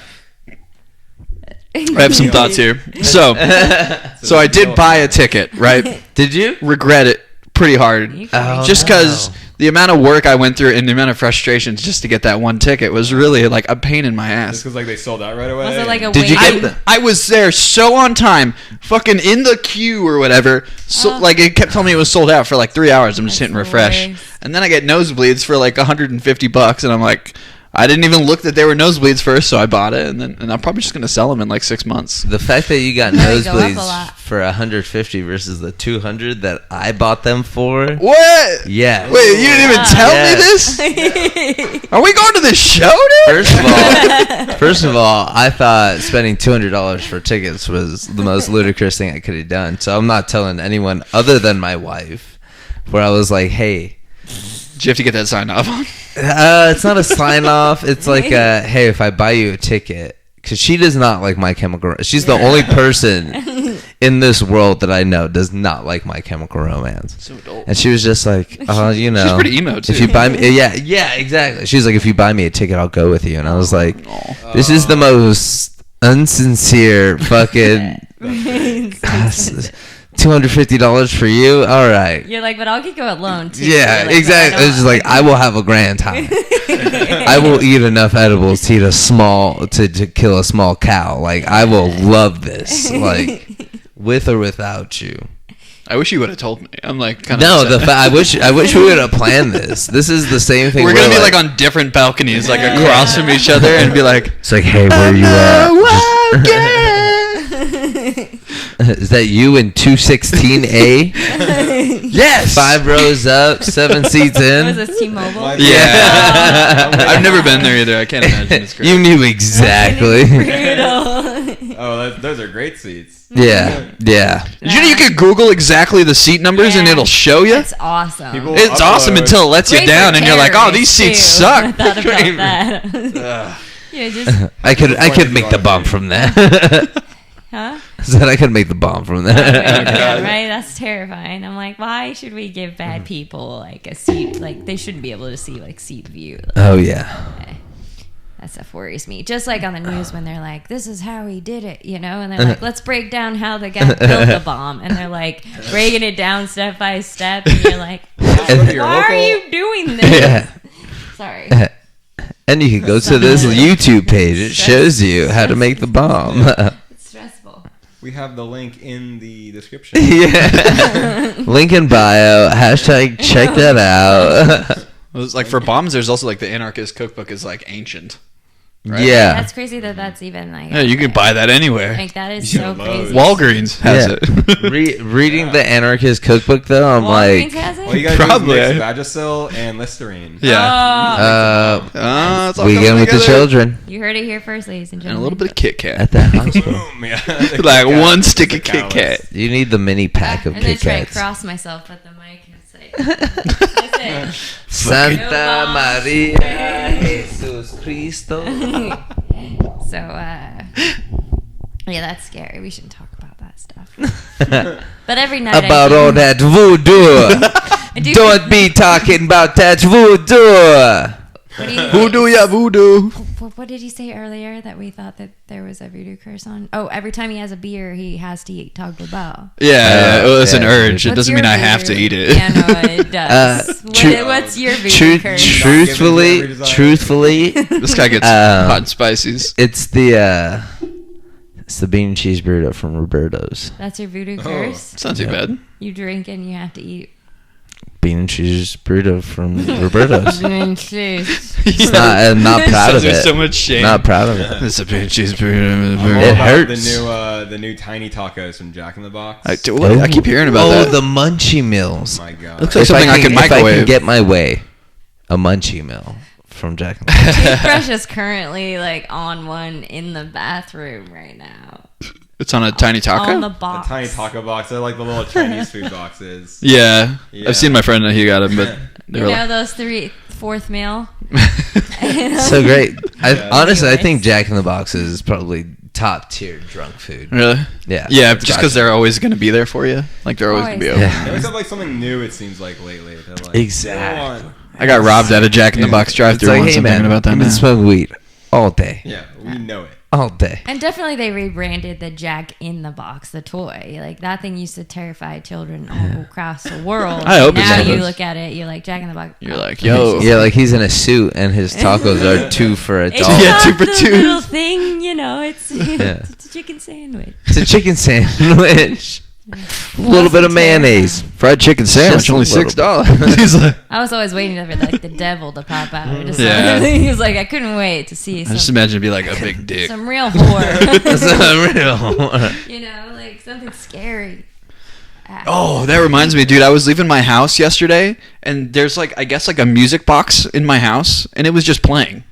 I have some thoughts here. So I did buy a ticket, right? Did you? Regret it pretty hard. You can reach Just out. because the amount of work I went through and the amount of frustrations just to get that one ticket was really like a pain in my Just ass. because like they sold out right away. Was it like a Did you wait- get I was there so on time, fucking in the queue or whatever. So like it kept telling me it was sold out for like 3 hours. I'm just That's hitting the refresh, worst. and then I get nosebleeds for like $150, and I'm like, I didn't even look that they were nosebleeds first, so I bought it, and I'm probably just gonna sell them in like 6 months. The fact that you got They go up a nosebleeds lot. for 150 versus the 200 that I bought them for. What? Yeah. Wait, you didn't even tell me Yes. this? Are we going to this show, dude? First of all, I thought spending $200 for tickets was the most ludicrous thing I could have done. So I'm not telling anyone other than my wife. Where I was like, hey, Did you have to get that signed off on? it's not a sign off. It's like, hey, if I buy you a ticket, because she does not like My Chemical Romance. She's the only person in this world that I know does not like My Chemical Romance. So adult. And she was just like, oh, you know, She's pretty emo, too. if you buy me, yeah, exactly. She's like, if you buy me a ticket, I'll go with you. And I was like, Aw. this is the most unsincere fucking $250 for you. All right. You're like, but I'll get you a loan too. Yeah, You're like, exactly. but I It's just like I will have a grand time. I will eat enough edibles to eat a small to kill a small cow. Like I will love this. Like with or without you. I wish you would have told me. I'm like kind No, of I wish we would have planned this. This is the same thing. We're gonna be where, like on different balconies, like across from each other, and be like, It's like, hey, where you at? Is that you in 216A? yes, 5 rows up, 7 seats Was in. this T-Mobile? Yeah. I've never been there either. I can't imagine. It's great. You knew exactly. Brutal. Oh, those are great seats. Yeah. Did you know you could Google exactly the seat numbers and Yeah. it'll show you? That's awesome. People- It's awesome upload. until it lets you Great down, for and you're like, oh, these terrorists, seats too. I suck. thought about that. Yeah, just I could make the bomb from that. huh? Said I could make the bomb from Yeah, that. right? That's terrifying. I'm like, why should we give bad people like a seat? Like they shouldn't be able to see like seat view. Like, Oh yeah. That stuff worries me. Just like on the news when they're like, this is how he did it, you know? And they're like, let's break down how the guy built the bomb. And they're like breaking it down step by step. And you're like, why are you doing this? Yeah. Sorry. And you can go to this YouTube page. It shows you how to make the bomb. It's stressful. We have the link in the description. Yeah. Link in bio. Hashtag check that out. It was like for bombs, there's also like the anarchist cookbook is like ancient. Right? Yeah. That's crazy that that's even like. Yeah, you can buy that anywhere. Like that is so crazy. Walgreens has it. Reading the anarchist cookbook though, I'm Walgreens like, has it? Well, you gotta Probably. mix Vagisil and Listerine. Yeah. uh, It's all weekend coming with the together. children You heard it here first, ladies and And a gentlemen. little bit of Kit Kat. at that hospital. Boom. Yeah. Like one stick of Kit Kat. You need the mini pack of I'm gonna Kit try to Kats. cross myself at the mic and say, that's it. Santa Maria Jesus Cristo. So, yeah, that's scary. We shouldn't talk about that stuff. But every night About I all that voodoo. Don't be talking about that voodoo. What do you Voodoo, yeah, voodoo. What did he say earlier that we thought that there was a voodoo curse on? Oh, every time he has a beer, he has to eat Taco Bell. Yeah, well, it's an Yeah. urge. It What's doesn't your mean I have to voodoo? eat it. Yeah, no, it does. What's your voodoo curse? Truthfully, This guy gets hot and spices. it's the bean and cheese burrito from Roberto's. That's your voodoo curse? It's not too bad. You drink and you have to eat. Bean and cheese burrito from Roberto's. It's It's not, I'm not proud of There's it. so much shame. Not proud of it. It's a bean cheese burrito. I'm all It about hurts. The new tiny tacos from Jack in the Box. I keep hearing about that. the Munchie Meals. Oh my god. Looks like something I can If I microwave. can get my way, a Munchie Meal from Jack in the Box. Toothbrush is currently like on one in the bathroom right now. It's on a tiny taco? On the the box. tiny taco box. They're like the little Chinese food boxes. Yeah. Yeah. I've seen my friend he got them, but they You were know like, those fourth meal? So great. Yeah. Honestly, I Anyways. think Jack in the Box is probably top tier drunk food. really? Yeah. Yeah, just because they're always going to be there for you. Like they're always going to be Always. open. Yeah. They always have like something new. It seems like lately. They're like, Exactly. "Go on." I got robbed at a Jack in the Box It's drive-thru like, once. hey I'm thinking man, about that I've now. been smoking weed all day. Yeah, we know it. All day. And definitely they rebranded the Jack in the Box, the toy. Like that thing used to terrify children all across the world. I hope it's now one of you those. look at it, you're like Jack in the Box. You're like, yo. Yeah, like he's in a suit and his tacos are 2 for a It's dollar. Yeah, not 2 for the 2. little thing, you know. It's Yeah. it's a chicken sandwich. It's a chicken sandwich. A little bit of mayonnaise. Fried chicken sandwich, Just a only little $6. He's like, I was always waiting for like the devil to pop out. Just Yeah. he was like, I couldn't wait to see I just some, imagine it'd be like a big dick. some real horror. That's not real. You know, like something scary. Oh, that reminds me, dude. I was leaving my house yesterday, and there's like, I guess, like a music box in my house, and it was just playing,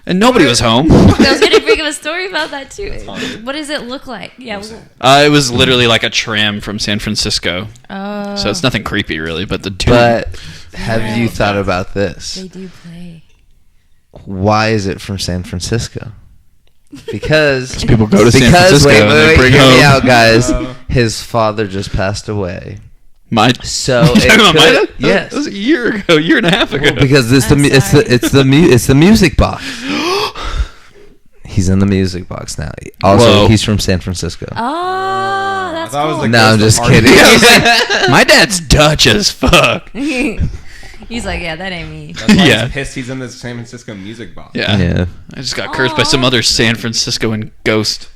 and nobody was home. I was gonna bring up a story about that too. What does it look like? Yeah. It was literally like a tram from San Francisco, Oh. so it's nothing creepy really. But the tune, But have you thought about this? They do play. Why is it from San Francisco? Because people go to San Francisco wait, and they wait, bring hear me home. out, guys. His father just passed away. my So You talking about my could- dad? yes. that was a year ago, year and a half ago. Well, because it's I'm sorry. it's the music box. He's in the music box now. Also, Whoa. he's from San Francisco. Oh, that's thought it was cool. like- No, I'm Ghost just of kidding. Harvey. My dad's Dutch as fuck. He's like, yeah, that ain't me. That's why Yeah. he's pissed he's in the San Francisco music box. Yeah. Yeah. I just got cursed by some other San Franciscoan ghost.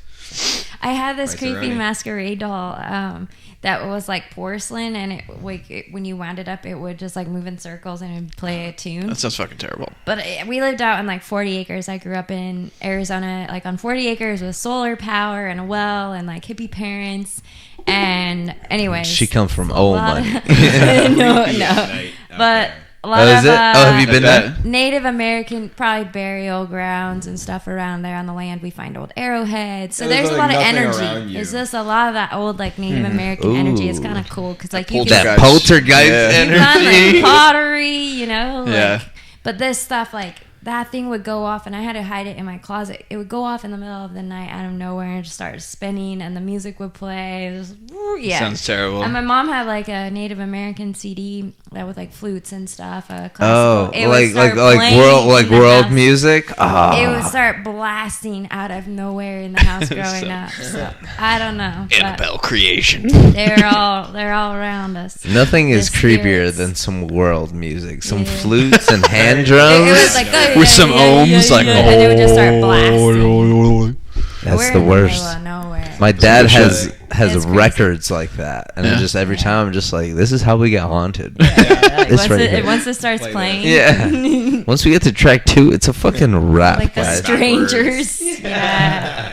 I had this Right, creepy Cerrone. masquerade doll that was like porcelain, and when you wound it up, it would just like move in circles and it would play a tune. That sounds fucking terrible. But we lived out in like 40 acres. I grew up in Arizona, like on 40 acres with solar power and a well and like hippie parents. And anyways, She come from a old lot of- money. no, Creepy at no. night out But there. a lot Oh, of is it? Oh, have you been there? Native American, probably burial grounds and stuff around there on the land. We find old arrowheads. So Yeah, there's there's, a lot like, of nothing around energy. you. It's just a lot of that old like Native American energy. It's Ooh. kind of cool because like you Old can That Guys. poltergeist Yeah. you find energy. like pottery, you know. Like, Yeah. But this stuff like that thing would go off, and I had to hide it in my closet. It would go off in the middle of the night out of nowhere and just start spinning, and the music would play. It was, yeah. Sounds terrible. And my mom had like a Native American CD that with like flutes and stuff. Oh, it would start like playing in the world house. music. Oh. It would start blasting out of nowhere in the house growing up. So I don't know. but Annabelle creation. They're all around us. Nothing is The creepier spirits. than some world music, some Yeah. flutes and hand drums. It was like With some ohms, like, and it would just start blasting. That's We're the in worst. middle of nowhere. My dad good has shit. It's crazy. records like that, and Yeah. just every time I'm just like, this is how we get haunted. Like, This right here. once it starts Play playing, Yeah. Once we get to track 2, it's a fucking rap, like the guys. strangers. Yeah,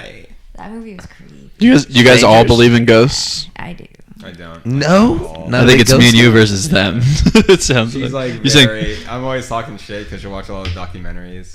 that movie was creepy. You guys all Strangers. believe in ghosts? I do. I don't. No, I think it's me and you versus them. It sounds She's like you think very. I'm always talking shit because she'll watch a lot of documentaries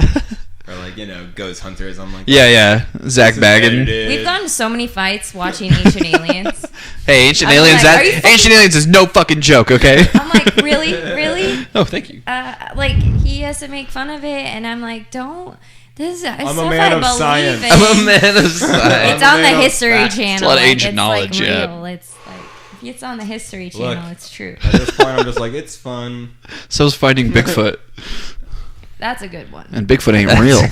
or like ghost hunters. I'm like, yeah, Zach this is what it Baggin. is. We've gotten so many fights watching Ancient Aliens. Hey, Ancient I'm Aliens. like, are you fucking- Ancient Aliens is no fucking joke, okay? I'm like, really? Oh, thank you. Like he has to make fun of it, and I'm like, don't. This is I'm a stuff man I of believe science. in. I'm a man of science. It's on the I'm a man of History facts. Channel. It's a lot of like, ancient it's knowledge, like yeah. real. It's like if it's on the History Look. Channel, it's true. At this point, I'm just like, it's fun. So's finding Bigfoot, That's a good one. and Bigfoot ain't real.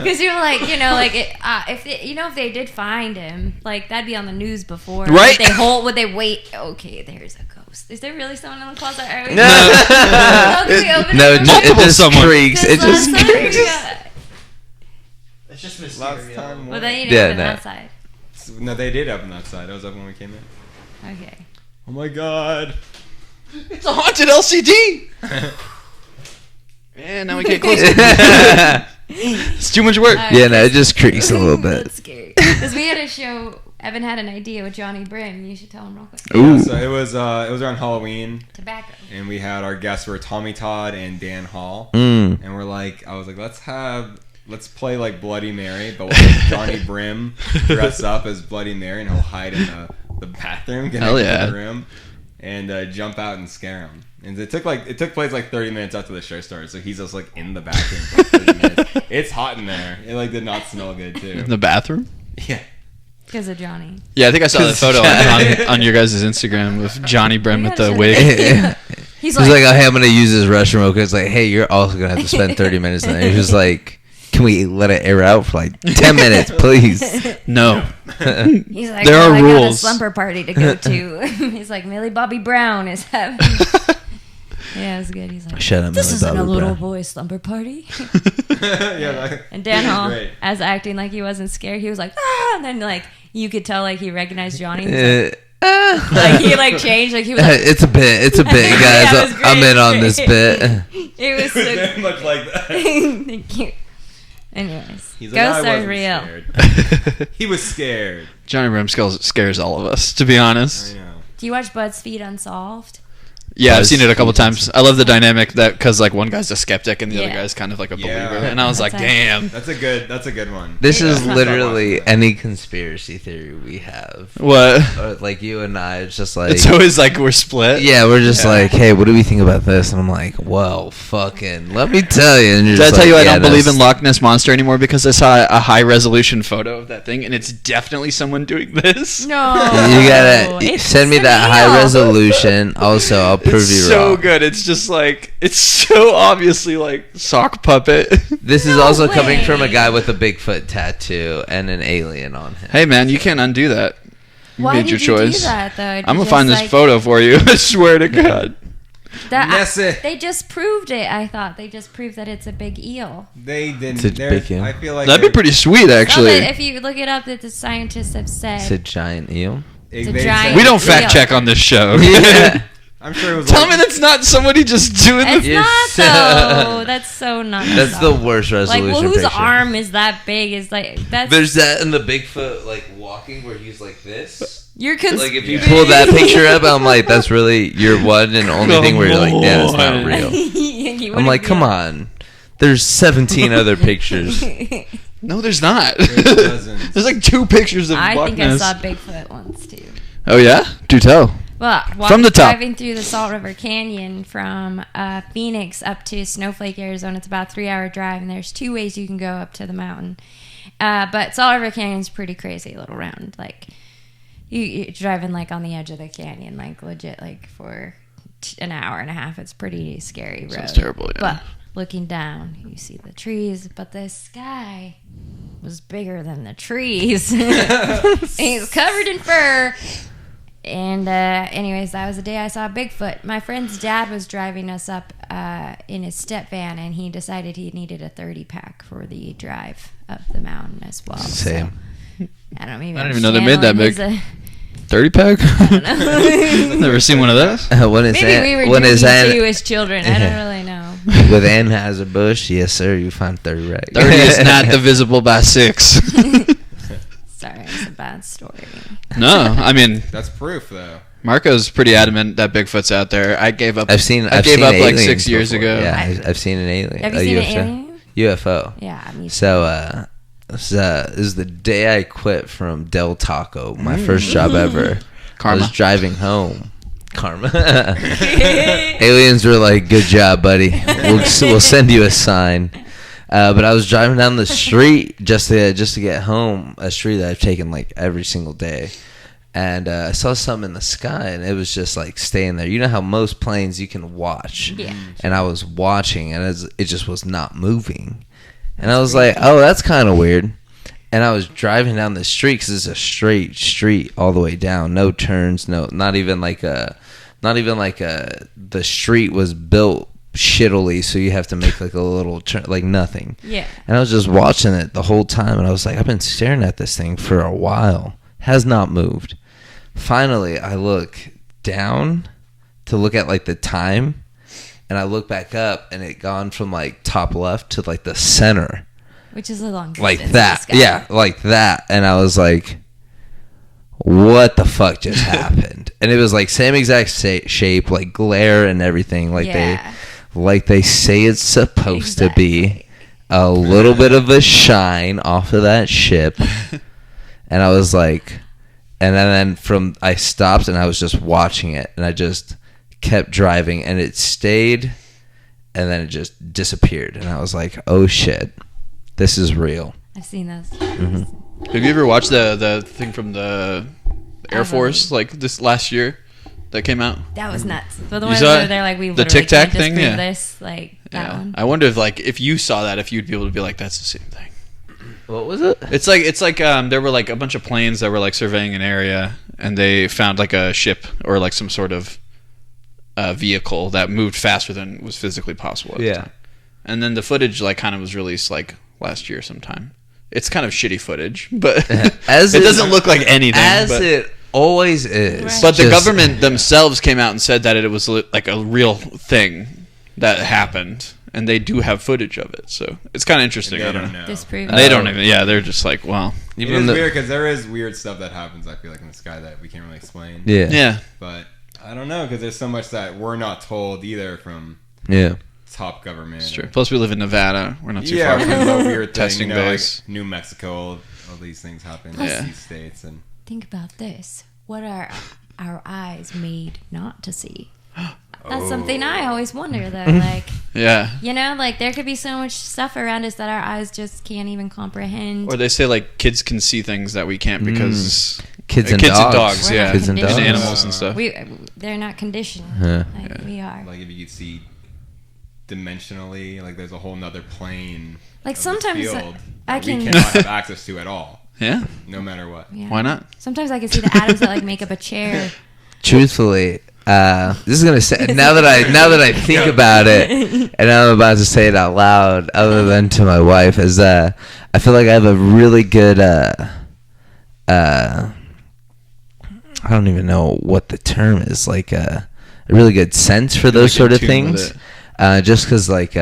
Because you're like, if they did find him, like that'd be on the news before. Right. Would they wait? Okay, there's a ghost. Is there really someone in the closet? Are we, No. Oh, can we open No, it? it Multiple just someone. creaks. It just Last time we creaks. got- It's just Last mysterious. time, Well, they Yeah, didn't open no. that side. no, they did open that side. It was up when we came in. Okay. Oh my god. It's a haunted LCD. And now we can't close it. Yeah, It's too much work. no, it just creaks a little bit. That's scary. Because we had a show. Evan had an idea with Johnny Brim. You should tell him real quick. Ooh. So it was around Halloween, Tobacco. and we had our guests were Tommy Todd and Dan Hall, Mm. and I was like, let's play like Bloody Mary, but we'll have Johnny Brim dress up as Bloody Mary, and he'll hide in the bathroom, get Hell into yeah. the room, and jump out and scare him. And it took place like 30 minutes after the show started, so he's just like in the bathroom for like 30 minutes. It's hot in there. It like did not smell good too. In the bathroom? Yeah. Because of Johnny. Yeah, I think I saw the photo on your guys' Instagram with Johnny Brim We with gotta the show wig. that. He's He's like, oh, hey, I'm gonna use this restroom real quick. It's like, hey, you're also gonna have to spend 30 minutes in there. He's just like, can we let it air out for like 10 minutes, please? No. He's like, There are I got a rules. slumber party to go to. He's like, Millie Bobby Brown is having. Yeah, it's good. He's like, Shut up, this Millie isn't a Bobby little Brown. boy slumber party. Yeah. And Dan Hall, Great. as acting like he wasn't scared, he was like, ah, and then like you could tell like he recognized Johnny. He's like he like changed, like he was like, It's a bit, guys. Yeah, it was I'm great, in on this great. bit. it was so Very much like that. Thank you. Anyways, He's like, I ghosts are wasn't real. scared. He was scared. Johnny Brim scares all of us, to be honest. I know. Do you watch BuzzFeed Unsolved? Yeah, I've seen it a couple BuzzFeed. times. I love the dynamic that because like one guy's a skeptic and the other Yeah. guy's kind of like a Yeah. believer, and I was like, That's damn. That's a good one. This Yeah. is Yeah. literally any conspiracy theory we have. What? Or, like you and I, it's just like, It's always like we're split. yeah, we're just Yeah. like, hey, what do we think about this? And I'm like, well, fucking, let me tell you. And you're Did I just tell you like, I yeah, don't believe that's- in Loch Ness Monster anymore because I saw a high resolution photo of that thing and it's definitely someone doing this? No, You gotta It's send me that surreal. high resolution. Also, I'll prove It's you so wrong. good. It's just like it's so obviously like sock puppet. This is No also coming from a way. guy with a Bigfoot tattoo and an alien on him. Hey man, you can't undo that. You Why made did your you choice. do that though? I'm gonna find this Just, like, photo for you. I swear to God. Nessie. They just proved it. I thought they just proved that it's a big eel. They didn't. It's a they're- big eel. I feel like That'd be pretty sweet, actually. If you look it up, that the scientists have said. It's a giant eel. It's a they giant- said- We don't fact Real. check on this show. Yeah. I'm sure it was. Tell like, me that's not somebody just doing It's the. Yes. not though. That's so not. That's the worst Like, resolution well, whose picture. arm is that big? Is like that's. There's that in the Bigfoot, like, walking where he's like this. You're Like, if you Yeah. pull that picture up, I'm like, that's really your one and only thing where you're like, yeah, it's not Come real. I'm like, come on. There's 17 other pictures. No, there's not. There's dozens. There's like 2 pictures of I Loch think I Ness. saw Bigfoot once too. Oh yeah? Do tell. Well, From the top. driving through the Salt River Canyon from Phoenix up to Snowflake, Arizona, it's about a 3-hour drive, and there's 2 ways you can go up to the mountain. But Salt River Canyon's pretty crazy little round. Like, you're driving, like, on the edge of the canyon, like, legit, like, for an hour and a half. It's pretty scary road. Sounds terrible, yeah. But looking down, you see the trees, but the sky was bigger than the trees. He's covered in fur. And anyways, that was the day I saw Bigfoot. My friend's dad was driving us up in his step van, and he decided he needed a 30-pack for the drive up the mountain as well. Same. So, I don't even know they made that big. 30-pack? I don't know. Never seen one of those. Maybe we were drinking too as children. I don't really know. With Anheuser-Busch, yes, sir, you find 30 rack. 30 is not divisible by 6. Sorry, it's a bad story. No, I mean, That's proof, though. Marco's pretty adamant that Bigfoot's out there. I gave up. I've seen like aliens 6 years before. ago. Yeah, I've seen an alien. Have you seen an alien? UFO. Yeah, me too. So, this is the day I quit from Del Taco, my first job ever. Karma. I was driving home. Karma. Aliens were like, "Good job, buddy. We'll send you a sign." But I was driving down the street just to get home, a street that I've taken like every single day, and I saw something in the sky, and it was just like staying there. You know how most planes you can watch, Yeah. and I was watching, and it just was not moving, and I was like, "Oh, that's kind of weird." And I was driving down the street because it's a straight street all the way down, no turns, not even like the street was built shittily, so you have to make like a little turn, like nothing. Yeah. And I was just watching it the whole time, and I was like, I've been staring at this thing for a while, has not moved. Finally, I look down to look at like the time, and I look back up, and it gone from like top left to like the center. Which is a long distance. Like that. Yeah, like that. And I was like, what the fuck just happened? And it was like same exact shape, like glare and everything. Like they say it's supposed to be. A little bit of a shine off of that ship. And I was like, and then I stopped and I was just watching it. And I just kept driving, and it stayed, and then it just disappeared. And I was like, oh shit. This is real. I've seen those. Mm-hmm. Have you ever watched the thing from the Air Force like this last year that came out? That was nuts. So the You ones saw where it? they're like, we The literally Tic Tac can't thing? disprove Yeah. this, like that one. I wonder if you saw that, if you'd be able to be like, that's the same thing. What was it? It's like there were like a bunch of planes that were like surveying an area, and they found like a ship or like some sort of vehicle that moved faster than was physically possible at the time. And then the footage like kind of was released like last year sometime. It's kind of shitty footage, but it doesn't look like anything. It always is. Right. But the government themselves came out and said that it was like a real thing that happened, and they do have footage of it. So it's kind of interesting. They I don't don't know. know. Disprove. And they don't even. Yeah, they're just like, well, It is weird because there is weird stuff that happens, I feel like, in the sky that we can't really explain. Yeah. yeah. But I don't know, because there's so much that we're not told either from Yeah. top government. It's true. Plus, we live in Nevada. We're not too Yeah, far from from the weird thing, testing base. base. Like New Mexico, all these things happen Yeah. in these states. And Think about this. What are our eyes made not to see? That's something I always wonder, though. Like, Yeah. you know, like there could be so much stuff around us that our eyes just can't even comprehend. Or they say like kids can see things that we can't because Kids and kids dogs. and dogs, We're yeah, not Kids and conditioned. dogs. animals and stuff. They're not conditioned Yeah. like we are. like if you could see dimensionally, like there's a whole nother plane. Like of this sometimes field I that can. we cannot have access to at all, Yeah. no matter what. Yeah. Why not? Sometimes I can see the atoms that like make up a chair. Truthfully, this is gonna say now that I think about it, and I'm about to say it out loud, other than to my wife, is I feel like I have a really good I don't even know what the term is, like a really good sense for those Like, sort in of tune with things. it. Just because like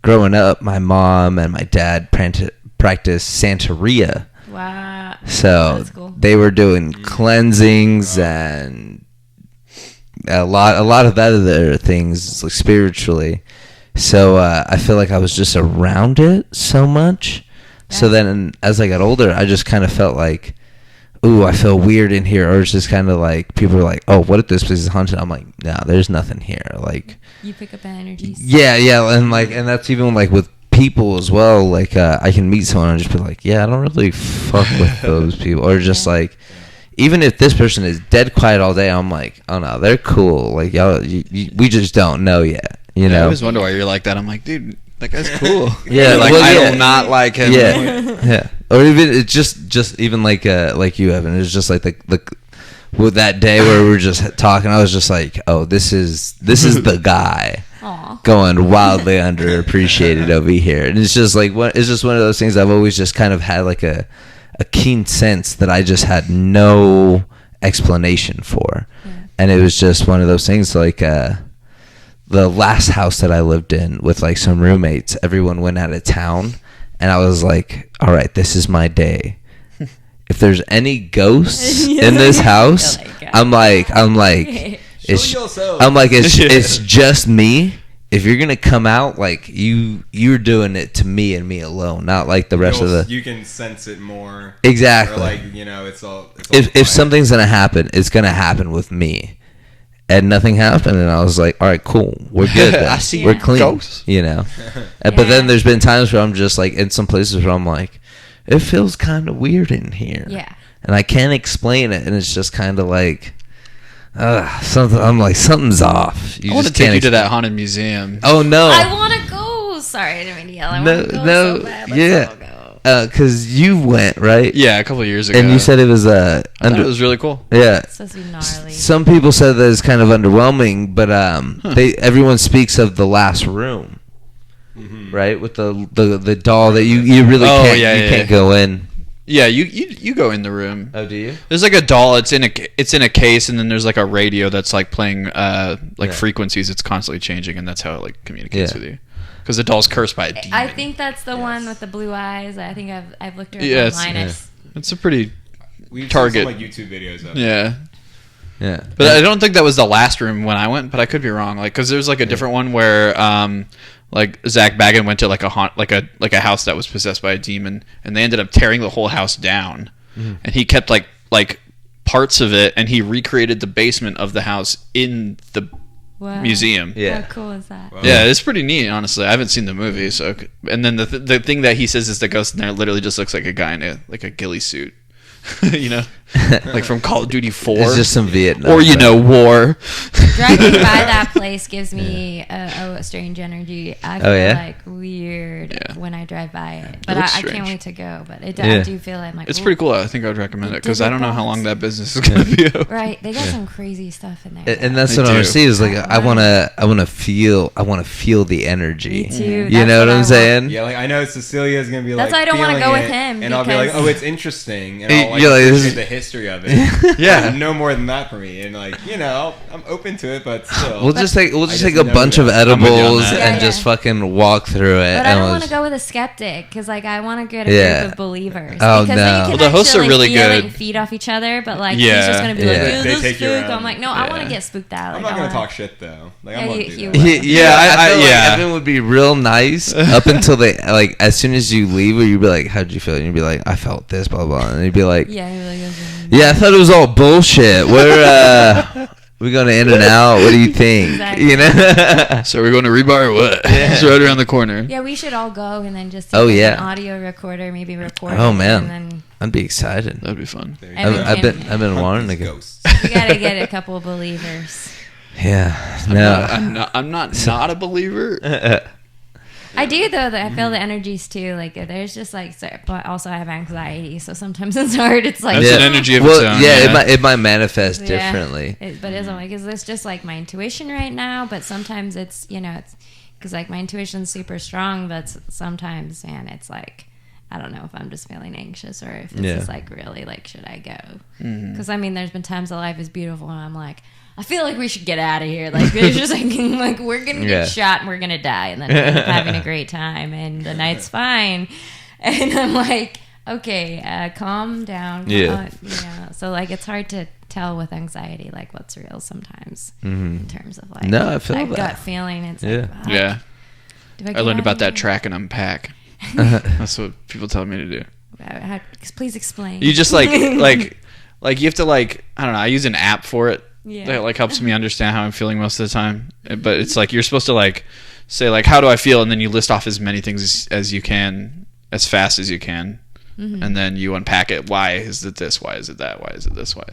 growing up, my mom and my dad practiced Santeria. Wow. So That's cool. they were doing cleansings and a lot of other things, like spiritually. So I feel like I was just around it so much. So then as I got older, I just kind of felt like ooh, I feel weird in here, or it's just kind of like people are like, oh, what if this place is haunted? I'm like, no, there's nothing here. Like, you pick up energies. Yeah, and that's even like with people as well. Like, I can meet someone and just be like, yeah, I don't really fuck with those people, or just like, even if this person is dead quiet all day, I'm like, oh no, they're cool. Like, y'all, we just don't know yet. You know. I always wonder why you're like that. I'm like, dude, that guy's cool. Yeah, like well, I do not like him. Yeah. Or even it's just even like you, Evan. It's just like the with that day where we were just talking. I was just like, oh, this is the guy. Aww. Going wildly underappreciated over here, and it's just like it's just one of those things I've always just kind of had like a keen sense that I just had no explanation for, and it was just one of those things like the last house that I lived in with like some roommates, everyone went out of town, and I was like, all right, this is my day. If there's any ghosts in this house, I'm like, it's just me. If you're gonna come out, like you're doing it to me and me alone, not like the rest of the. You can sense it more. Exactly. Or like, you know, it's all if something's gonna happen, it's gonna happen with me. And nothing happened, and I was like, all right, cool, we're good then. I see we're clean, ghosts. you know. But then there's been times where I'm just like in some places where I'm like, it feels kind of weird in here. Yeah. And I can't explain it, and it's just kind of like, something. I'm like, something's off. I want to take you to that haunted museum. Oh no! I want to go. Sorry, I didn't mean to yell. I want to go so bad. Let's all go. Because you went, right? Yeah, a couple of years ago. And you said it was it was really cool. Yeah. It's supposed to be gnarly. Some people said that it's kind of underwhelming, but everyone speaks of the last room, right? With the doll that you really can't go in. Yeah, you go in the room. Oh, do you? There's like a doll. It's in a case, and then there's like a radio that's like playing frequencies. It's constantly changing, and that's how it like communicates with you. Because the doll's cursed by a demon. I think that's the one with the blue eyes. I think I've looked her up online. It's a pretty We've target. seen some, like, YouTube videos of it. Yeah. But I don't think that was the last room when I went. But I could be wrong. Like, because there's like a different one where like Zach Baggin went to like a house that was possessed by a demon, and they ended up tearing the whole house down, and he kept like parts of it, and he recreated the basement of the house in the museum. Yeah. How cool is that? Wow. Yeah, it's pretty neat, honestly. I haven't seen the movie, so. And then the thing that he says is the ghost in there literally just looks like a guy in a ghillie suit, you know, like from Call of Duty 4. It's just some Vietnam. Or war. Driving by that place gives me a strange energy. I feel like weird when I drive by it, but I can't wait to go. But I do feel like it's pretty cool. I think I would recommend it because I don't know how long that business is going to be open. Right, they got some crazy stuff in there. And that's what I want to see is like I want to feel the energy. Me too. You know what I'm saying? Yeah, like I know Cecilia is gonna be like. That's why I don't want to go with him. And I'll be like, oh, it's interesting, and I'll You're like, appreciate the history of it. Yeah, no more than that for me, and like I'm open to it, but still. We'll just take a bunch of edibles and just fucking walk through it. But I don't want to go with a skeptic because like I want to get a group of believers. Oh, because no. then you can the hosts are really good. And feed off each other, but like he's just gonna be like, they take you spook. around. I'm like, no, I want to get spooked out. I'm like, not gonna talk shit though. Like I'm gonna do you that. will. I feel like Evan would be real nice up until they like as soon as you leave, or you'd be like, "How'd you feel?" And you'd be like, "I felt this, blah blah," and he'd be like, "Yeah, I thought it was all bullshit. We're going to In-N-Out. What do you think?" Exactly. You know. So we're going to Rebar or what? Yeah. It's right around the corner. Yeah, we should all go and then just Oh, take yeah. an audio recorder, maybe record. Oh it, man, and then I'd be excited. That'd be fun. I've been wanting to go. Ghosts. we gotta get a couple of believers. Yeah. No. I'm not a believer. I do though. I feel the energies too. Like there's just like, but also I have anxiety, so sometimes it's hard. It's like That's an energy of its own. Yeah, it might manifest differently. But it's like, is this just like my intuition right now? But sometimes it's it's because like my intuition's super strong, but sometimes, man, it's like I don't know if I'm just feeling anxious or if this is like really like should I go? Because I mean, there's been times that life is beautiful and I'm like, I feel like we should get out of here. Like there's just like we're gonna get shot and we're gonna die, and then we end up having a great time and the night's fine. And I'm like, okay, calm down. So like it's hard to tell with anxiety like what's real sometimes in terms of like I feel that that gut feeling. It's like, wow, Yeah. do I learned about that here? track and unpack. That's what people tell me to do. Please explain. You just like like you have to like, I don't know, I use an app for it that like helps me understand how I'm feeling most of the time. But it's like you're supposed to like say like, how do I feel, and then you list off as many things as you can, as fast as you can, and then you unpack it. Why is it this? Why is it that? Why is it this way?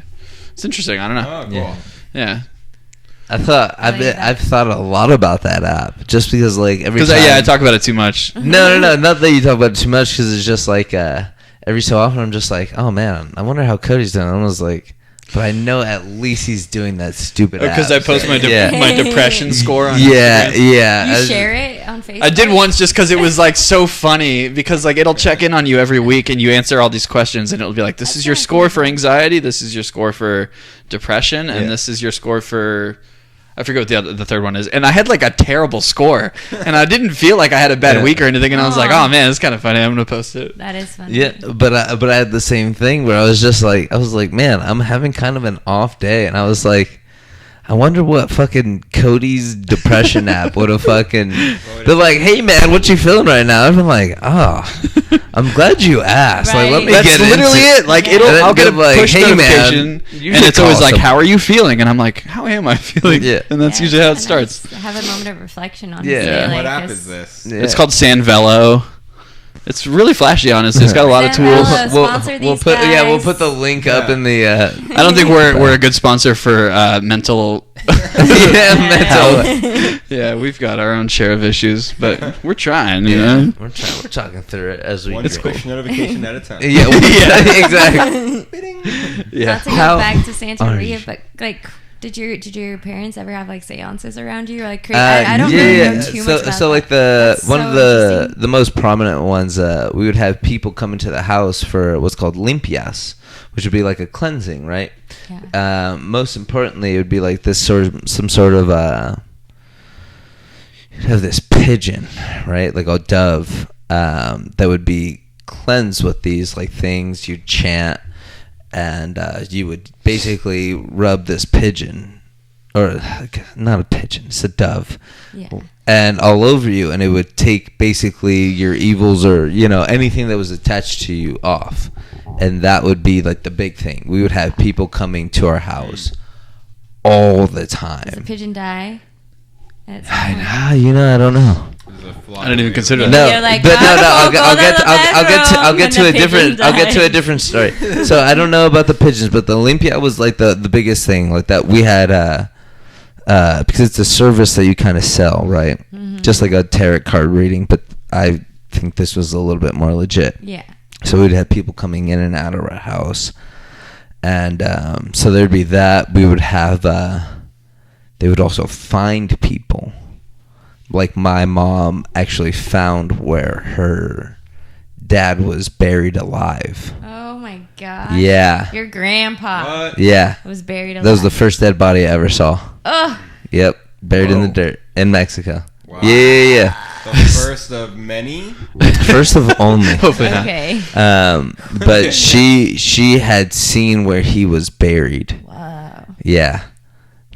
It's interesting. I don't know. Oh, cool. Yeah. I've thought a lot about that app just because like every time. I talk about it too much. No, not that you talk about it too much, because it's just like every so often I'm just like, oh man, I wonder how Cody's doing. I was like, but I know at least he's doing that stupid app. Because I post my depression score on Instagram. You share it on Facebook? I did once just because it was like so funny, because like it'll check in on you every week and you answer all these questions and it'll be like, this is your score for anxiety, this is your score for depression, and this is your score for... I forget what the third one is. And I had like a terrible score. And I didn't feel like I had a bad week or anything. And I was like, oh man, it's kind of funny. I'm going to post it. That is funny. Yeah, but I had the same thing where I was like, man, I'm having kind of an off day. And I was like, I wonder what fucking Cody's depression app would have fucking... They're like, hey man, what you feeling right now? And I'm like, I'm glad you asked. Right. Like, let me That's get literally into it. Like, I'll get a push notification, man, and it's always like, how are you feeling? And I'm like, how am I feeling? Yeah. And that's usually how it starts. Have a moment of reflection on What app is this? Yeah. It's called Sanvello. It's really flashy, honestly. It's got a lot of tools. We'll put the link up in the. I don't think we're a good sponsor for mental. mental. Yeah, we've got our own share of issues, but we're trying. You know, we're talking through it as we. One push notification at a time. Yeah, exactly. Not to go back to Santeria, but like, did your parents ever have like seances around you? Or, like, I don't really know too much about so like one of the most prominent ones, we would have people come into the house for what's called limpias, which would be like a cleansing, right? Yeah. Most importantly, it would be like some sort of you'd have this pigeon, right? Like a dove, that would be cleansed with these like things. You'd chant, and you would basically rub this pigeon, or not a pigeon, it's a dove, and all over you, and it would take basically your evils or anything that was attached to you off. And that would be like the big thing. We would have people coming to our house all the time. Does a pigeon die? I don't know. I didn't even consider that. No, like, but I'll get to a different story. So I don't know about the pigeons, but the Olympia was like the biggest thing like that we had, because it's a service that you kind of sell, right? Mm-hmm. Just like a tarot card reading, but I think this was a little bit more legit. Yeah. So we'd have people coming in and out of our house, and so there'd be that. We would have. They would also find people. Like my mom actually found where her dad was buried alive. Oh my god. Yeah. Your grandpa. What? Yeah. Was buried alive. That was the first dead body I ever saw. Ugh. Yep. Buried in the dirt in Mexico. Wow. Yeah. The first of many? First of only. Hopefully not. Okay. But she had seen where he was buried. Wow. Yeah.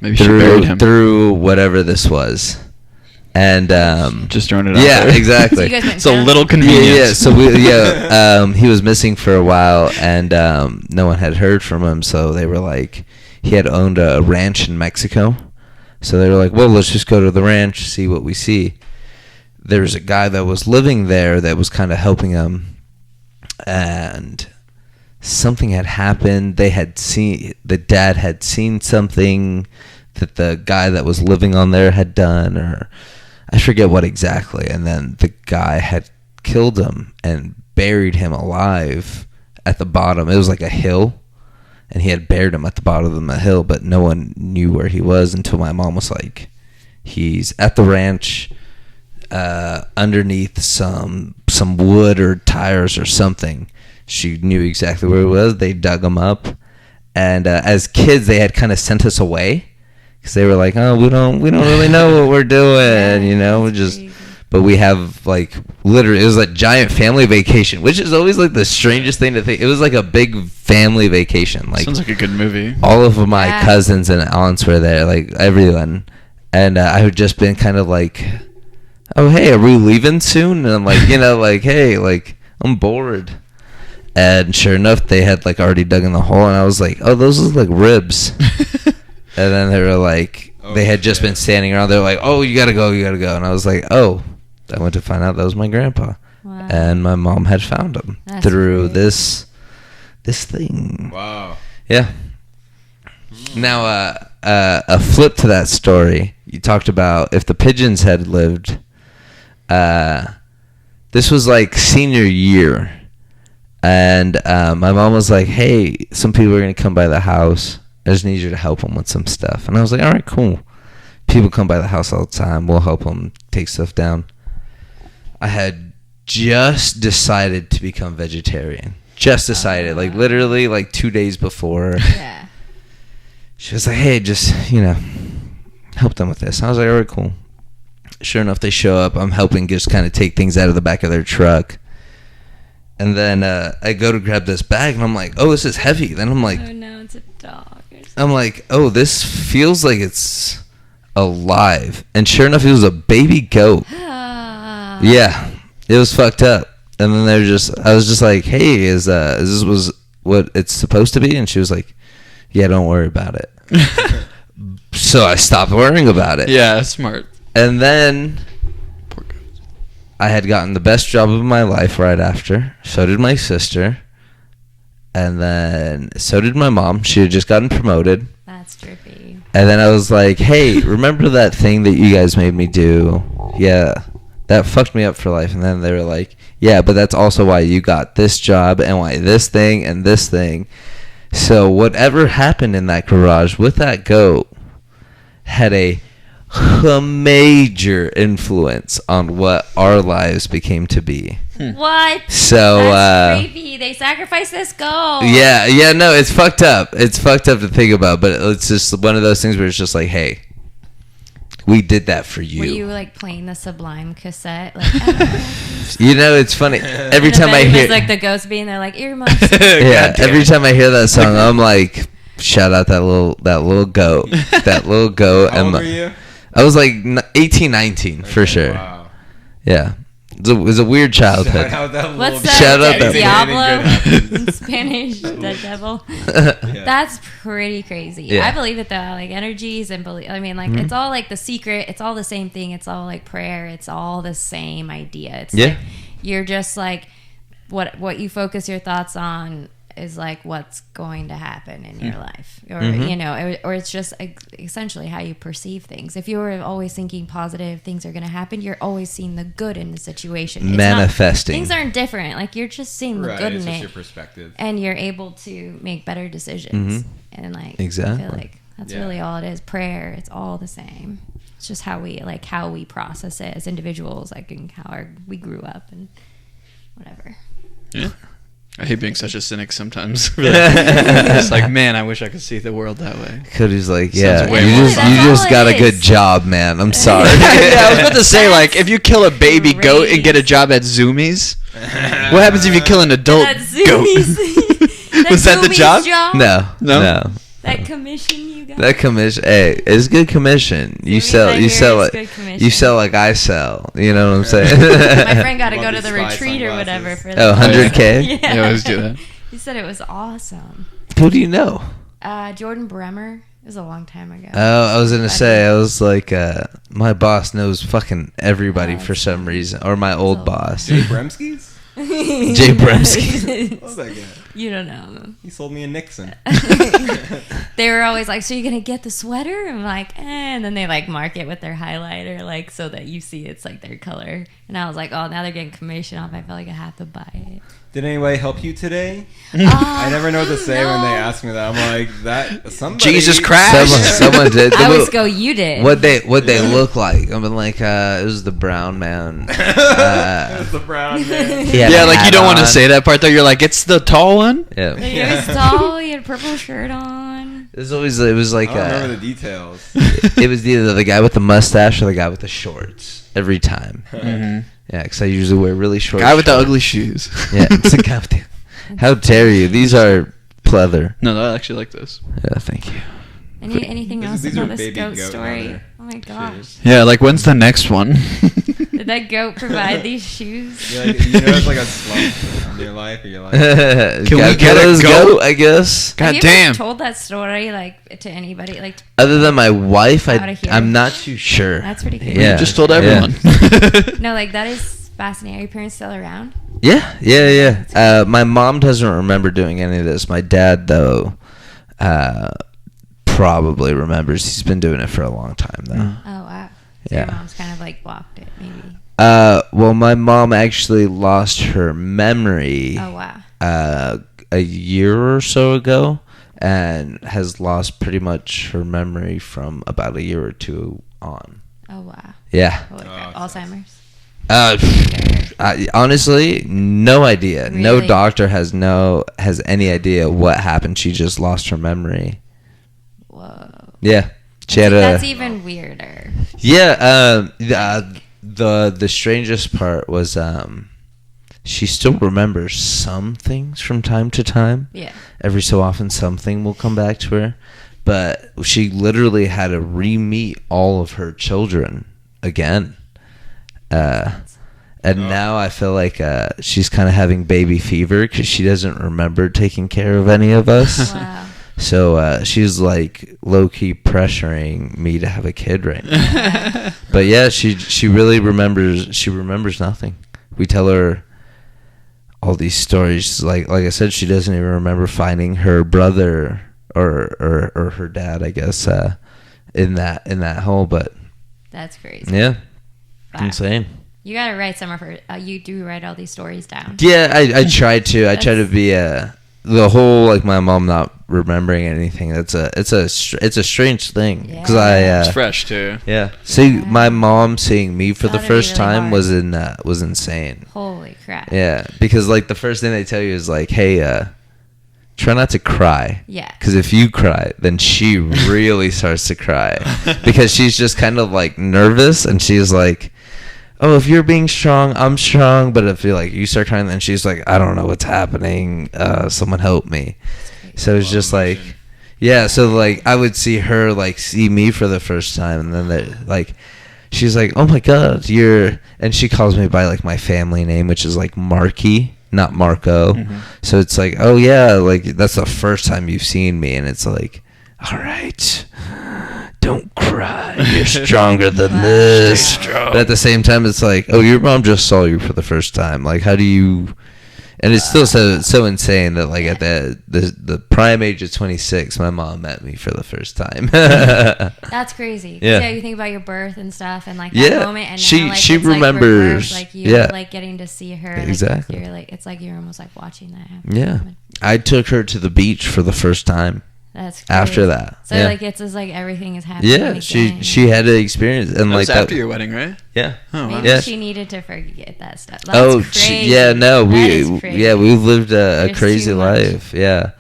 Maybe she buried him. Through whatever this was. And just throwing it out yeah, there. exactly. So you guys went It's a down? little convenient. Yeah, so he was missing for a while, and no one had heard from him, so they were like, he had owned a ranch in Mexico, so they were like, well, let's just go to the ranch, see what we see. There's a guy that was living there that was kind of helping him, and something had happened. The dad had seen something that the guy that was living on there had done, or I forget what exactly, and then the guy had killed him and buried him alive at the bottom. It was like a hill, and he had buried him at the bottom of the hill, but no one knew where he was until my mom was like, he's at the ranch underneath some wood or tires or something. She knew exactly where it was. They dug him up, and as kids they had kind of sent us away because they were like, oh, we don't really know what we're doing, but we have like literally it was a giant family vacation, which is always like the strangest thing to think. It was like a big family vacation. Like, sounds like a good movie. all of my cousins and aunts were there, like everyone, and I had just been kind of like, oh hey, are we leaving soon? And I'm like, like, hey, like I'm bored. And sure enough, they had like already dug in the hole, and I was like, "Oh, those look like ribs." And then they were like, they had just been standing around. They're like, "Oh, you gotta go, you gotta go." And I was like, "Oh." I went to find out that was my grandpa. Wow. And my mom had found him through great. this thing. Wow. Yeah. Now, a flip to that story. You talked about if the pigeons had lived. This was like senior year. And my mom was like, "Hey, some people are going to come by the house. I just need you to help them with some stuff." And I was like, "All right, cool. People come by the house all the time. We'll help them take stuff down." I had just decided to become vegetarian. Just decided. Like, literally, like 2 days before. Yeah. She was like, "Hey, just, help them with this." And I was like, "All right, cool." Sure enough, they show up. I'm helping just kind of take things out of the back of their truck. And then I go to grab this bag, and I'm like, "Oh, this is heavy." Then I'm like, Oh no, it's a dog. I'm like, "Oh, this feels like it's alive." And sure enough, it was a baby goat. Yeah, it was fucked up. And then I was just like, "Hey, is this was what it's supposed to be?" And she was like, "Yeah, don't worry about it." So I stopped worrying about it. Yeah, smart. And then I had gotten the best job of my life right after. So did my sister. And then so did my mom. She had just gotten promoted. That's trippy. And then I was like, "Hey, remember that thing that you guys made me do? Yeah, that fucked me up for life." And then they were like, "Yeah, but that's also why you got this job and why this thing and this thing." So whatever happened in that garage with that goat had a major influence on what our lives became to be. What? So That's creepy. They sacrificed this goat. yeah, no, it's fucked up. It's fucked up to think about, but it's just one of those things where it's just like, "Hey, we did that for you." Were you like playing the Sublime cassette? Like, It's funny. Every time I hear, it's like the ghost being there, like earmuffs. yeah, every time I hear that song, I'm like, shout out that little goat, that little goat. How old were you? I was like 18, 19 for sure. Wow. Yeah, it was a weird childhood. Shout out that What's little that? Shout out that- Diablo in Spanish, the devil. Yeah. That's pretty crazy. Yeah. I believe it though. Like energies and it's all like the secret. It's all the same thing. It's all like prayer. It's all the same idea. It's like you're just like what you focus your thoughts on is like what's going to happen in your life, or or it's just essentially how you perceive things. If you're always thinking positive things are going to happen, you're always seeing the good in the situation. It's Manifesting. things aren't different. Like you're just seeing the good It's in just it, your perspective. and you're able to make better decisions. And like Exactly. I feel like that's really all it is. Prayer. It's all the same. It's just how we process it as individuals, like and how we grew up and whatever. Yeah. I hate being such a cynic sometimes. It's like, man, I wish I could see the world that way. Cody's like, Sounds "Yeah, way you more just fun. got a That's all it good is. job, man. I'm sorry." Yeah, I was about to say, like, if you kill a baby Great. goat and get a job at Zoomies, what happens if you kill an adult That goat? Zoomies. Was that the Zoomies job? No. That commission you got. That commission, hey, it's good commission. You sell like I sell. You know what I'm saying? My friend got to Love go to these the spy retreat or sunglasses. whatever for Oh, that. 100K? Yeah. You always do that. He said it was awesome. Who do you know? Jordan Bremer. It was a long time ago. Oh, I was gonna say, I was like, my boss knows fucking everybody for some reason, or my old boss, Jay Bremski's? Jay Bremski. What's that guy? You don't know them. He sold me a Nixon. They were always like, "So you're gonna get the sweater?" I'm like, and then they like mark it with their highlighter, like so that you see it's like their color. And I was like, "Oh, now they're getting commission off. I feel like I have to buy it." Did anybody help you today? I never know what to say when they ask me that. I'm like, that somebody. Jesus Christ. Someone did. I always go, "You did." What they look like? I'm like, it was the brown man. It was the brown man. He had Yeah, a like you hat don't want to on. say that part though. You're like, it's the tall one. Yeah. He was tall. He had a purple shirt on. It was like I don't remember the details. it was either the guy with the mustache or the guy with the shorts every time. Mm-hmm. Yeah, because I usually wear really short. Guy with the shorts. ugly shoes. Yeah, it's the guy with the. How dare you? These are pleather. No, I actually like this. Yeah, thank you. Anything else These are about this baby goat goat story? leather Oh my gosh. Yeah, like when's the next one? Did that goat provide these shoes? You know, it's like a slump in your life. You're like, Can we get a goat? I guess. Have you damn. ever told that story like to anybody? Like Other than my wife, Out of here. I'm not too sure. that's pretty cool. Yeah. You just told everyone. No, like that is fascinating. Are your parents still around? Yeah. My mom doesn't remember doing any of this. My dad, though, probably remembers. He's been doing it for a long time, though. Oh wow. So Yeah. Your mom's kind of like blocked it, maybe. Well, my mom actually lost her memory Oh wow. a year or so ago, and has lost pretty much her memory from about a year or two on. Oh wow. Yeah. Holy crap. Oh, Alzheimer's. Honestly, no idea. No Really? doctor has any idea what happened. She just lost her memory. Whoa. Yeah. She had That's even weirder. Yeah, the strangest part was she still remembers some things from time to time. Yeah. Every so often something will come back to her, but she literally had to re-meet all of her children again. And now I feel like she's kind of having baby fever because she doesn't remember taking care of any of us. Wow. So she's like low-key pressuring me to have a kid right now. But yeah, she really remembers. She remembers nothing. We tell her all these stories. Like I said, she doesn't even remember finding her brother or her dad, I guess, in that hole. But That's crazy. yeah, Wow. insane. You gotta write some of her. You do write all these stories down. Yeah, I try to. I try to be the whole like my mom not remembering anything. It's a strange thing because It's fresh too. yeah. See, my mom seeing me for the Gotta be first really time hard. was insane. Holy crap. Yeah, because like the first thing they tell you is like, hey, try not to cry. Yeah. Because if you cry, then she really starts to cry because she's just kind of like nervous and she's like, oh, if you're being strong, I'm strong. But if you start crying, then she's like, I don't know what's happening. Someone help me. So it's just like, yeah. So like I would see her like see me for the first time, and then she's like, oh my God, and she calls me by like my family name, which is like Marky, not Marco. Mm-hmm. So it's like, oh yeah, like that's the first time you've seen me, and it's like, all right. Don't cry. You're stronger than this. But at the same time, it's like, oh, your mom just saw you for the first time. Like, how do you? And it's still so insane that like at the prime age of 26, my mom met me for the first time. That's crazy. Yeah. You think about your birth and stuff, and like that Yeah. moment, and She- now, like, she it's, like, remembers. reversed, like you Yeah. like getting to see her. Like, Exactly. You're like it's like you're almost like watching that happen. Yeah, I took her to the beach for the first time. That's After crazy. that, So yeah. like it's just like everything is happening. Yeah, again. she had to experience and That like was that. after your wedding, right? Yeah. Oh, wow. Maybe Yeah. she needed to forget that stuff. That's Oh, crazy. yeah, no, That is crazy. we've lived a There's crazy too much. life, yeah.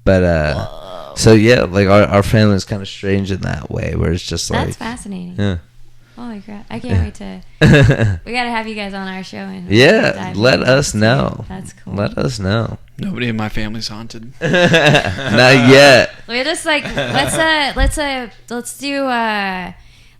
But so yeah, like our family is kind of strange in that way, where it's just like, That's fascinating. yeah, Holy crap! I can't wait to. We gotta have you guys on our show and yeah. dive Let into us this, know. too. That's cool. Let us know. Nobody in my family's haunted. Not yet. We're just like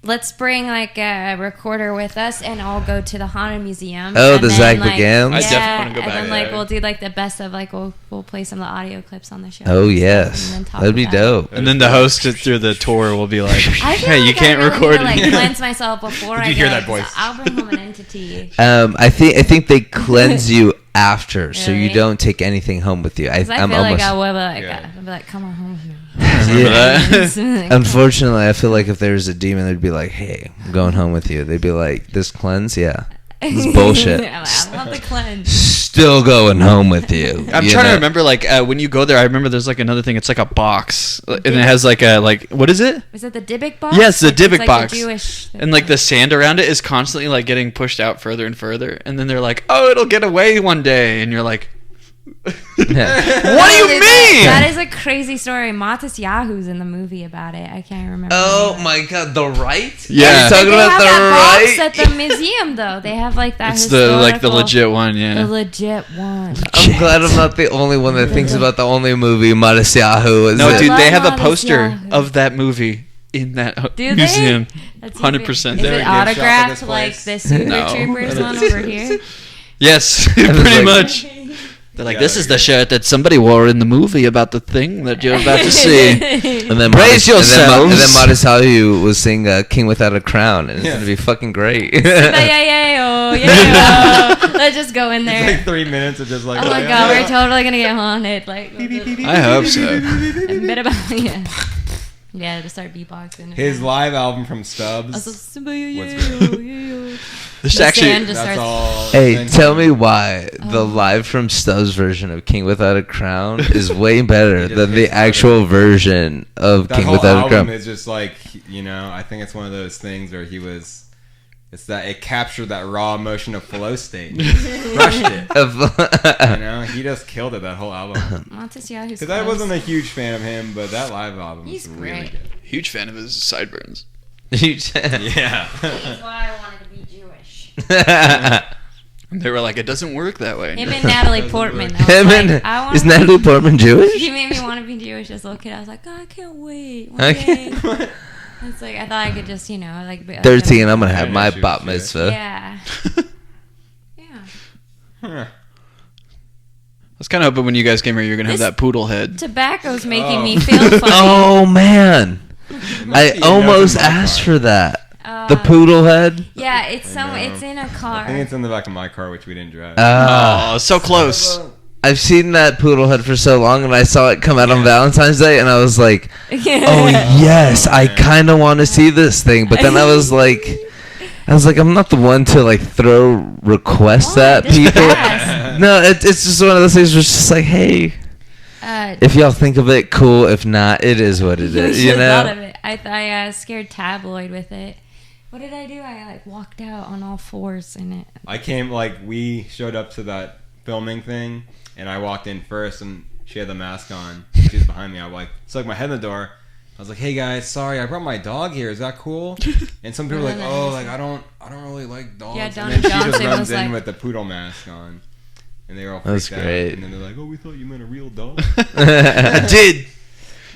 let's bring like a recorder with us and all go to the haunted museum. Oh, and the then, Zach like, Begins? I Yeah, definitely wanna go and back then like there. we'll do like the best of like we'll play some of the audio clips on the show. Oh and stuff, yes, and then talk that'd be about it. dope. And then the host through the tour will be like, I feel "Hey, you like can't I really record need to, it." like cleanse myself before Did I you hear go, that 'cause voice? I'll bring home an entity. I think they cleanse you after, so you Really? don't take anything home with you. 'Cause I I'm feel almost. like I will be like, Yeah. I'll be like, come on home with me. Remember that? Like, Unfortunately, I feel like if there was a demon, they'd be like, "Hey, I'm going home with you." They'd be like, "This cleanse, yeah, this is bullshit. I'm like, I love the cleanse. Still going home with you." I'm You trying to know? remember, like, when you go there, I remember there's, like, another thing. It's like a box. And it has, like, what is it? Is it the Dybbuk box? Yes, the Like, Dybbuk it's like box. The Jewish And, like, the sand around it is constantly, like, getting pushed out further and further. And then they're like, oh, it'll get away one day. And you're like, what do you mean? That is a crazy story. Matas Yahu's in the movie about it. I can't remember. Oh the name. my god, the right? Yeah. You're But talking they about have the that right? box at the museum, though. They have like that. It's the historical- legit one, yeah. The legit one. I'm glad I'm not the only one that thinks about the only movie Matas Yahoo is. No, it. dude, they love have a Matas poster Yahu. of that movie in that Do museum. they? 100%. Is There it a gift shop at autographed this like place? the Super No. Troopers one over here? Yes, was pretty like- much. They're like, Yeah, this they're is the good. shirt that somebody wore in the movie about the thing that you're about to see. And then Brace yourselves. And then Matasayu was singing King Without a Crown, and it's Yeah. gonna be fucking great. Let's just go in It's there. like 3 minutes of just like. Oh my yeah, god, yeah. we're totally gonna get haunted. Like, I hope so. a bit about yeah, to start beatboxing. His live album from Stubbs. What's This actually, Just That's starts- all. Hey, then- tell me why the Oh. live from Stubbs version of King Without a Crown is way better He just than the hits actual version of That King whole Without a album Crown. is just like, I think it's one of those things where he was. It's that it captured that raw emotion of flow state. Crushed it. He just killed it, that whole album. Montes Because I wasn't a huge fan of him, but that live album He's was really great. good. huge fan of his sideburns. Yeah. That's why I wanted to be Jewish. And they were like, it doesn't work that way. Him and Natalie Portman. I was Him like, and- I wanna is be- Natalie Portman Jewish? He made me want to be Jewish as a little kid. I was like, oh, I can't wait. One Okay. day. It's like I thought I could just, like. Be, 13, I'm gonna have I my know bat Jewish. mitzvah. Yeah. Yeah. Huh. I was kind of hoping when you guys came here, you were going to have This- that poodle head. Tobacco's making Oh. me feel funny. Oh man, It must I be almost in my asked car. for that. The Uh, poodle head. Yeah, it's I know. it's in a I car. think it's in the back of my car, which we didn't drive. Oh, so close. I've seen that poodle head for so long, and I saw it come out on Valentine's Day, and I was like, "Oh yes, I man. kind of want to see this thing." But then I was like, I'm not the one to like throw requests Why? at Just people. ask. No, it's just one of those things where it's just like, hey, if y'all think of it, cool. If not, it is what it You is. should You have thought know. of it. I scared tabloid with it. What did I do? I walked out on all fours in it. I came, we showed up to that filming thing, and I walked in first, and she had the mask on. She was behind me. I stuck my head in the door. I was like, "Hey guys, sorry, I brought my dog here. Is that cool?" And some people were like, "Oh, I don't really like dogs." Yeah, and Donnie then she just Johnson runs was in like- with the poodle mask on, and they were all That's freaked out. great. And then they're like, "Oh, we thought you meant a real dog." I did.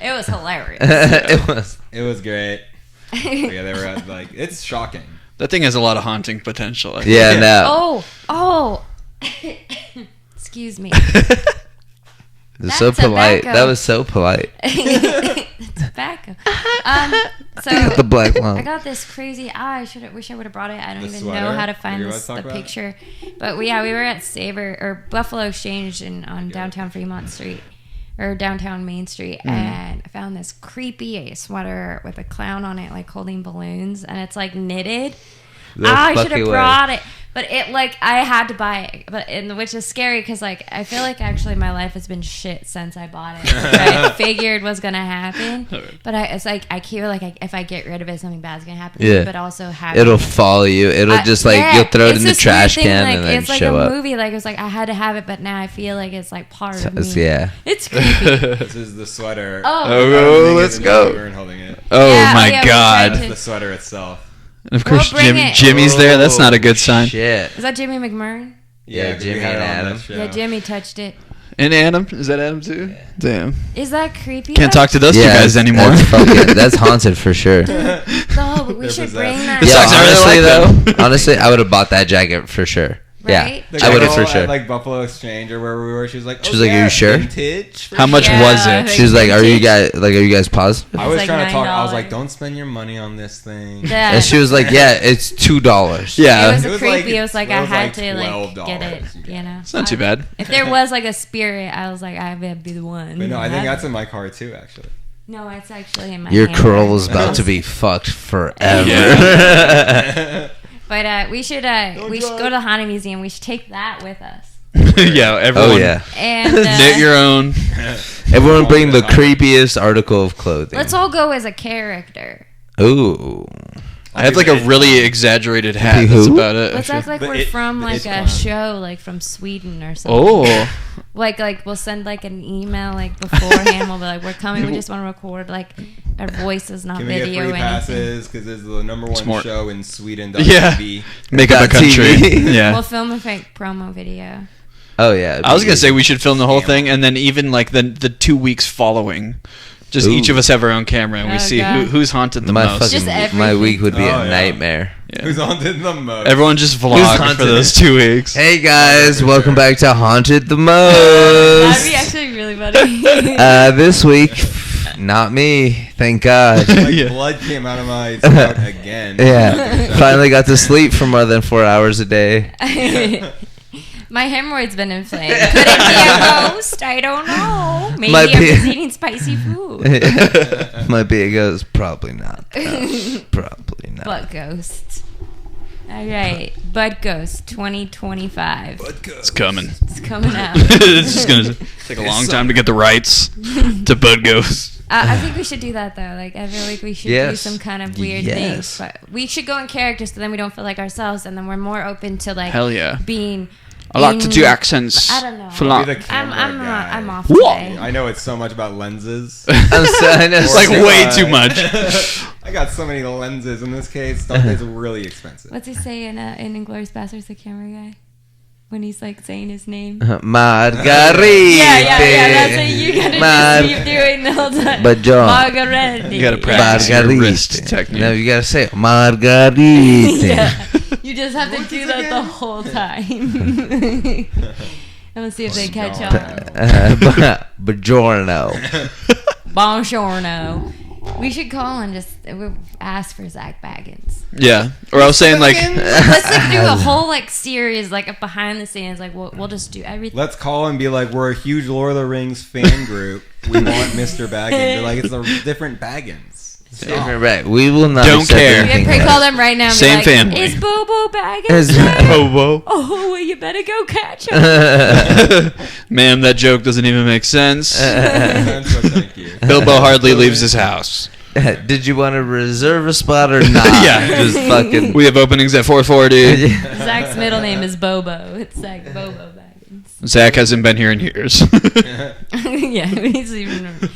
It was hilarious. It was. It was great. But yeah, they were it's shocking. That thing has a lot of haunting potential. I think. Yeah, no. Oh. Excuse me. It was so That's polite. tobacco. That was so polite. Tobacco. So The black lung. I got this crazy. I wish I would have brought it. I don't The even sweater? know how to Are find you about this to talk the about? picture. But we were at Buffalo Exchange on downtown Fremont Street or downtown Main Street, and I found this creepy sweater with a clown on it, like holding balloons, and it's like knitted. I should have brought it, but I had to buy it, which is scary because I feel like actually my life has been shit since I bought it, which I figured was gonna happen. But it's like I keep if I get rid of it, something bad's gonna happen. Yeah. But also It'll follow you. It'll just you'll throw it in the trash can and then it's like show a up. movie. Like it was like I had to have it, but now I feel like it's like part of me. Yeah. It's creepy. This is the sweater. Oh, let's go. We're holding it. Oh Yeah, my yeah, we God. tried That's the sweater itself. And of course, We'll bring it. Jimmy's there. That's not a good sign. Shit. Is that Jimmy McMurray? Yeah, 'cause we Jimmy had and it on Adam. that show. Yeah, Jimmy touched it. And Adam? Is that Adam too? Damn. Is that creepy? Can't talk to those two guys anymore. That's haunted for sure. No, but we They're should possessed. bring that. This Yeah, sucks. I really honestly like though, honestly, I would have bought that jacket for sure. Right? Yeah, I would have for sure. At Buffalo Exchange or where we were. She was like, She was like, "Are you sure?" Vintage for How much sure." was Yeah, it? She was like, "Are you guys positive?" I It was was like trying to talk. I was $9. like, "Don't spend your money on this thing." Yeah. And she was like, "Yeah, it's $2." Yeah. It was, It was creepy. like- it was like it I was had like to $12. get it. You know, It's not too bad. If there was like a spirit, I was like, I would be the one. But no, I think that's in my car too. Actually, No, it's actually in my. Your handbag. curl is about to be fucked forever. But we should go to the Haunted Museum. We should take that with us. Yeah, everyone. Oh yeah. And Knit your own. Everyone bring the creepiest article of clothing. let's all go as a character. Ooh. I have like a really exaggerated hat. Who? That's about it. Let's act like But we're from but like it's a clown. show, like from Sweden or something. Oh. Like we'll send like an email like beforehand. We'll be like, we're coming. We just want to record like our voices, not can we get video free or anything. passes? Because it's the number one Smart. show in Sweden. Yeah. TV. Make up a country. TV. Yeah. We'll film a fake promo video. Oh yeah. I was gonna say we should film the whole Scam. thing, and then even like the 2 weeks following, Just Ooh. each of us have our own camera, and we Oh, see God. who's haunted the My most. Just fucking my everything. week would be Oh, a yeah. nightmare. Yeah. Who's haunted the most? Everyone just Who's vlog haunted for those it? 2 weeks. Hey guys, for welcome sure. back to Haunted the That'd be Most. actually really funny. This week, not me, thank God. Like Yeah. blood came out of my throat again. Yeah, finally got to sleep for more than 4 hours a day. My hemorrhoid's been inflamed. Could it be a ghost? I don't know. Maybe Might I'm be. just eating spicy food. Might be a ghost, probably not. though. Probably not. Butt ghost. All right, Butt Ghost 2025. It's coming. It's coming out. It's just gonna take a long time to get the rights to Bud Ghost. I think we should do that though. Like I feel like we should do Yes. some kind of weird Yes. things, but we should go in character so then we don't feel like ourselves, and then we're more open to like Hell yeah. being. I like to do in- accents. I don't know. For Be long. the camera guy. I'm off What? today. I know it's so much about lenses. I know, It's like so- way too much. I got so many lenses in this case. Stuff is really expensive. What's he say in Inglourious Basterds, the camera guy, when he's like saying his name? Margarita. Yeah. That's what you gotta just keep doing the whole time. But John, Margarita. You gotta practice your wrist technique. No, you gotta say it. Margarita. Yeah. You just have to do that the whole time. And let's see if they catch on. Buongiorno. Buongiorno. We should call and just ask for Zach Baggins. Yeah. Or I was saying like, Let's like do a whole like series like of behind the scenes. Like we'll just do everything. Let's call and be like, we're a huge Lord of the Rings fan group. We want Mr. Baggins. They're like, it's a different Baggins. Stop. Right. We will not Don't accept care. We anything can call less. them right now. And Same be like, family. Is Bobo Baggins Is- there? whoa. Oh, well, you better go catch him. Ma'am, that joke doesn't even make sense. That's what, thank you. Bilbo hardly leaves his house. Did you want to reserve a spot or not? Yeah. Just fucking. We have openings at 4:40. Zach's middle name is Bobo. It's Zach Bobo Baggins. Zach hasn't been here in years. Yeah, he doesn't even remember.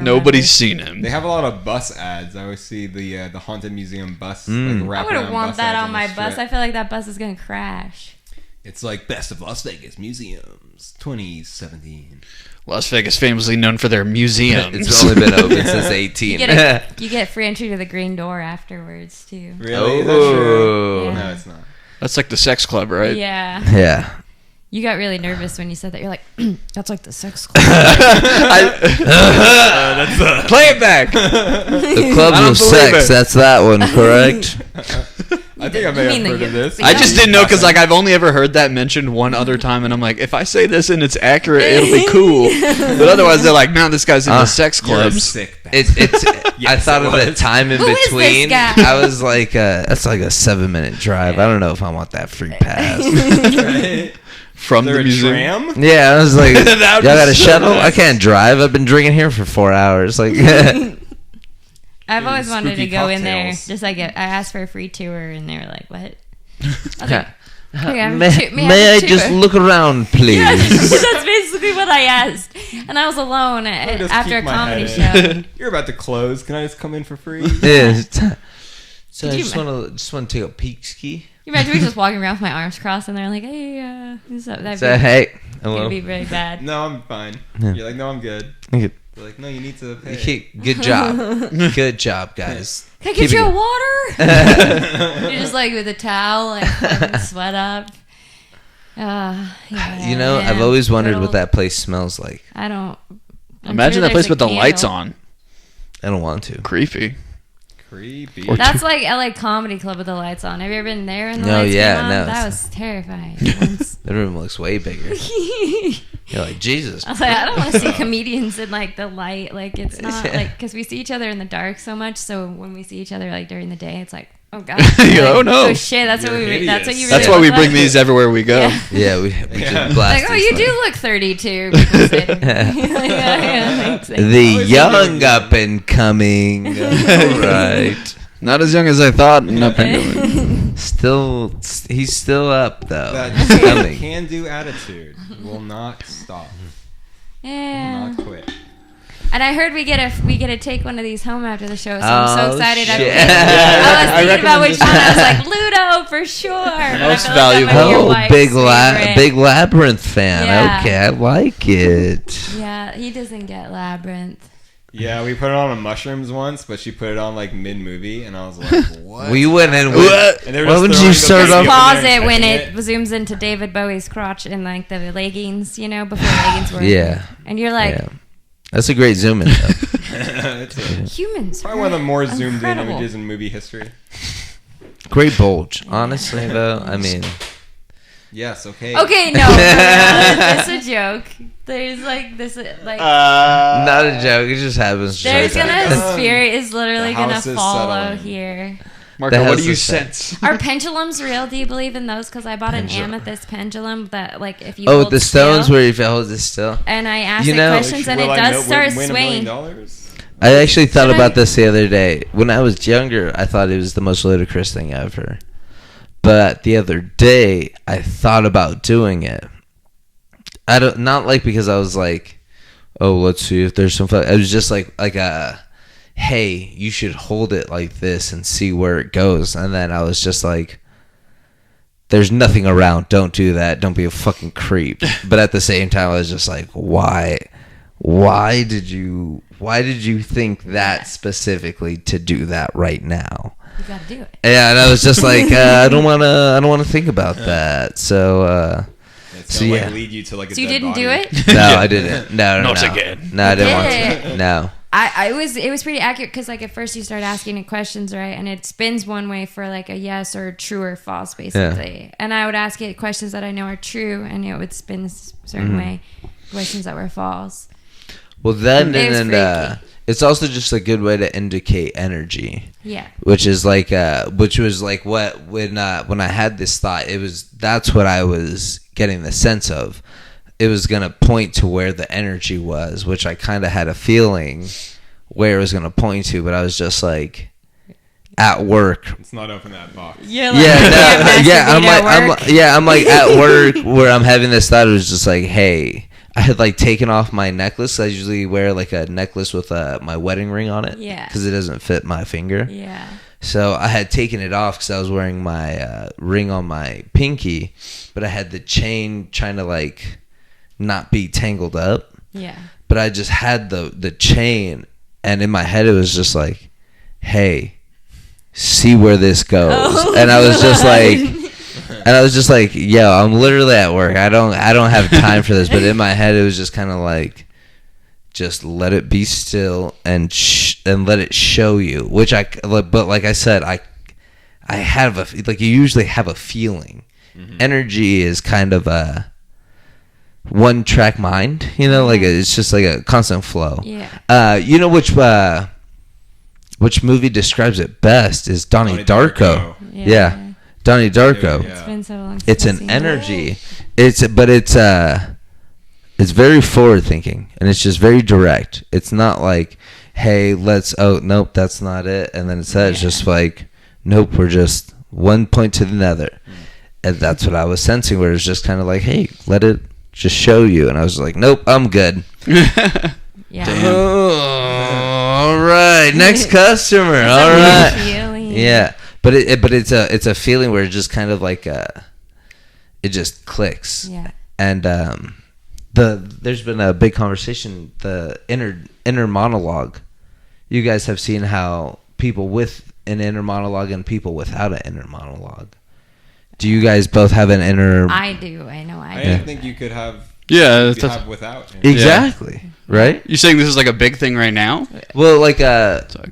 Nobody's seen him. They have a lot of bus ads. I always see the haunted museum bus. Mm. Like, I wraparound wouldn't want bus that ads on my the bus. strip. I feel like that bus is gonna crash. It's like Best of Las Vegas Museums 2017. Las Vegas famously known for their museums. It's only been open since 18. You get free entry to the green door afterwards too. Really? Is that true? Yeah. No, it's not. That's like the sex club, right? Yeah. Yeah. You got really nervous when you said that. You're like, that's like the sex club. Play it back. The clubs I don't of believe sex. it. That's that one, correct? I think I may You have mean heard the- of this. the- I just didn't know because like I've only ever heard that mentioned one other time, and I'm like, if I say this and it's accurate, it'll be cool. But otherwise, they're like, no, this guy's in the sex You're a clubs. sick bastard. It's. I Yes, thought it of the was. time in Who is this between. guy? I was like, that's like a 7-minute drive. I don't know if I want that free pass. Right? From Is there the a museum. tram? Yeah, I was like, y'all That would got be a so shuttle? nice. I can't drive. I've been drinking here for 4 hours. Like, I've always wanted to spooky go in there. cocktails. Just like I asked for a free tour, and they were like, "What?" I was like, may I just look around, please? Yes, that's basically what I asked. And I was alone Let me just after a keep my comedy head show. You're about to close. Can I just come in for free? Yeah. So Could I you just want to take a peek ski. You imagine me just walking around with my arms crossed, and they're like, "Hey, that'd Say hey. it'd Hello. be really bad." No, I'm fine. Yeah. You're like, no, I'm good. Okay. They're like, no, you need to pay. Okay, good job. Good job, guys. Can I get Keeping you a it- water? You're just like with a towel, like fucking sweat up. Yeah, You know, I've always wondered Good what old- that place smells like. I don't. I'm Imagine sure that place there's a with the lights candle. on. I don't want to. Creepy. Creepy. Or- That's like LA Comedy Club with the lights on. Have you ever been there and the No, lights yeah, came on? no, That it's- was terrifying. Once. The room looks way bigger. I You're like, Jesus. was like, I don't want to see comedians in like the light. Like it's not like because we see each other in the dark so much. So when we see each other like during the day, it's like, oh god, You're like, like, oh, no. oh shit, that's what You're we. That's what hideous. you. That's really why we look bring like. these everywhere we go. Yeah. Yeah, we Yeah. just blast Like, oh, these you things. do look 32. People say to me. Like, yeah, thanks. The young up and coming. Right. Not as young as I thought. Not doing. Still, he's still up though. That He's coming. can-do attitude will not stop. Will Yeah. not quit. And I heard we get to take one of these home after the show, so I'm so Oh, excited. shit. I I was thinking about recommend which this one. I was one. like, Ludo for sure. But I Most feel like that might be your Oh, wife's favorite. big labyrinth fan. Yeah. Okay, I like it. Yeah, he doesn't get Labyrinth. Yeah, we put it on mushrooms once, but she put it on like mid-movie, and I was like, "What?" We went in. Why would you start off? Pause it when it zooms into David Bowie's crotch in like the leggings, before leggings were. Yeah. And you're like, that's a great zoom in. humans. Probably one of the more zoomed incredible. in images in movie history. Great bulge, honestly though. I mean, Yes. Okay. Okay, no, it's a joke. There's like this, like not a joke. It just happens. there's sometimes. gonna spirit is literally The gonna house is follow settling. here. Marco, The what house do you is set. sense? Are pendulums real? Do you believe in those? Because I bought an amethyst pendulum that, like, if you Oh, hold the stones still, where you hold it still. and I asked You it know- questions, and it Will I does know- start win $1 swaying. million? I actually thought Should about I- this the other day. When I was younger, I thought it was the most ludicrous thing ever. But the other day, I thought about doing it. Not like because I was like, oh, let's see if there's some fun. It was just like a, hey, you should hold it like this and see where it goes. And then I was just like, there's nothing around. Don't do that. Don't be a fucking creep. But at the same time, I was just like, why? Why did you think that specifically to do that right now? You gotta do it. Yeah, and I was just like, I don't want to think about that. So, It's So, gonna yeah. lead you to like a So you dead didn't body. do it? no, I didn't. No. Not again. No, I didn't want did to. it. No. It was pretty accurate because like at first you start asking it questions, right, and it spins one way for like a yes or true or false basically, and I would ask it questions that I know are true, and it would spin a certain way, questions that were false. Well, then It was and freaky. it's also just a good way to indicate energy, Yeah. which is like, which was like what when I had this thought, that's what I was getting the sense of. It was gonna point to where the energy was, which I kind of had a feeling where it was gonna point to, but I was just like at work. Let's not open that box. Yeah. I'm like at work where I'm having this thought. It was just like, hey, I had like taken off my necklace. I usually wear like a necklace with my wedding ring on it. Yeah. Because it doesn't fit my finger. Yeah. So I had taken it off because I was wearing my ring on my pinky, but I had the chain trying to like not be tangled up. Yeah. But I just had the chain, and in my head it was just like, hey, see where this goes. Oh, and I was just God. like, yo, I'm literally at work. I don't have time for this. But in my head it was just kind of like, just let it be still and let it show you. But like I said, I have you usually have a feeling. Mm-hmm. Energy is kind of a one track mind, like it's just like a constant flow. Yeah. You know which movie describes it best is Donnie Darko. Yeah. Donnie Darko. Yeah. It's been so long. It's since I've an seen it. energy. It's very forward thinking, and it's just very direct. It's not like, hey, nope, that's not it. And then it's just like, nope, we're just one point to another. And that's what I was sensing, where it's just kind of like, hey, let it just show you. And I was like, nope, I'm good. Yeah. All right, next customer. All right. Feeling. Yeah, but it's a feeling where it just kind of like it just clicks. Yeah. And there's been a big conversation, the inner monologue. You guys have seen how people with an inner monologue and people without an inner monologue. Do you guys both have an inner? I do. I know. I I do. think you could have. Yeah, you could that's- have without. Exactly. Right. You saying this is like a big thing right now? Well, like It's like,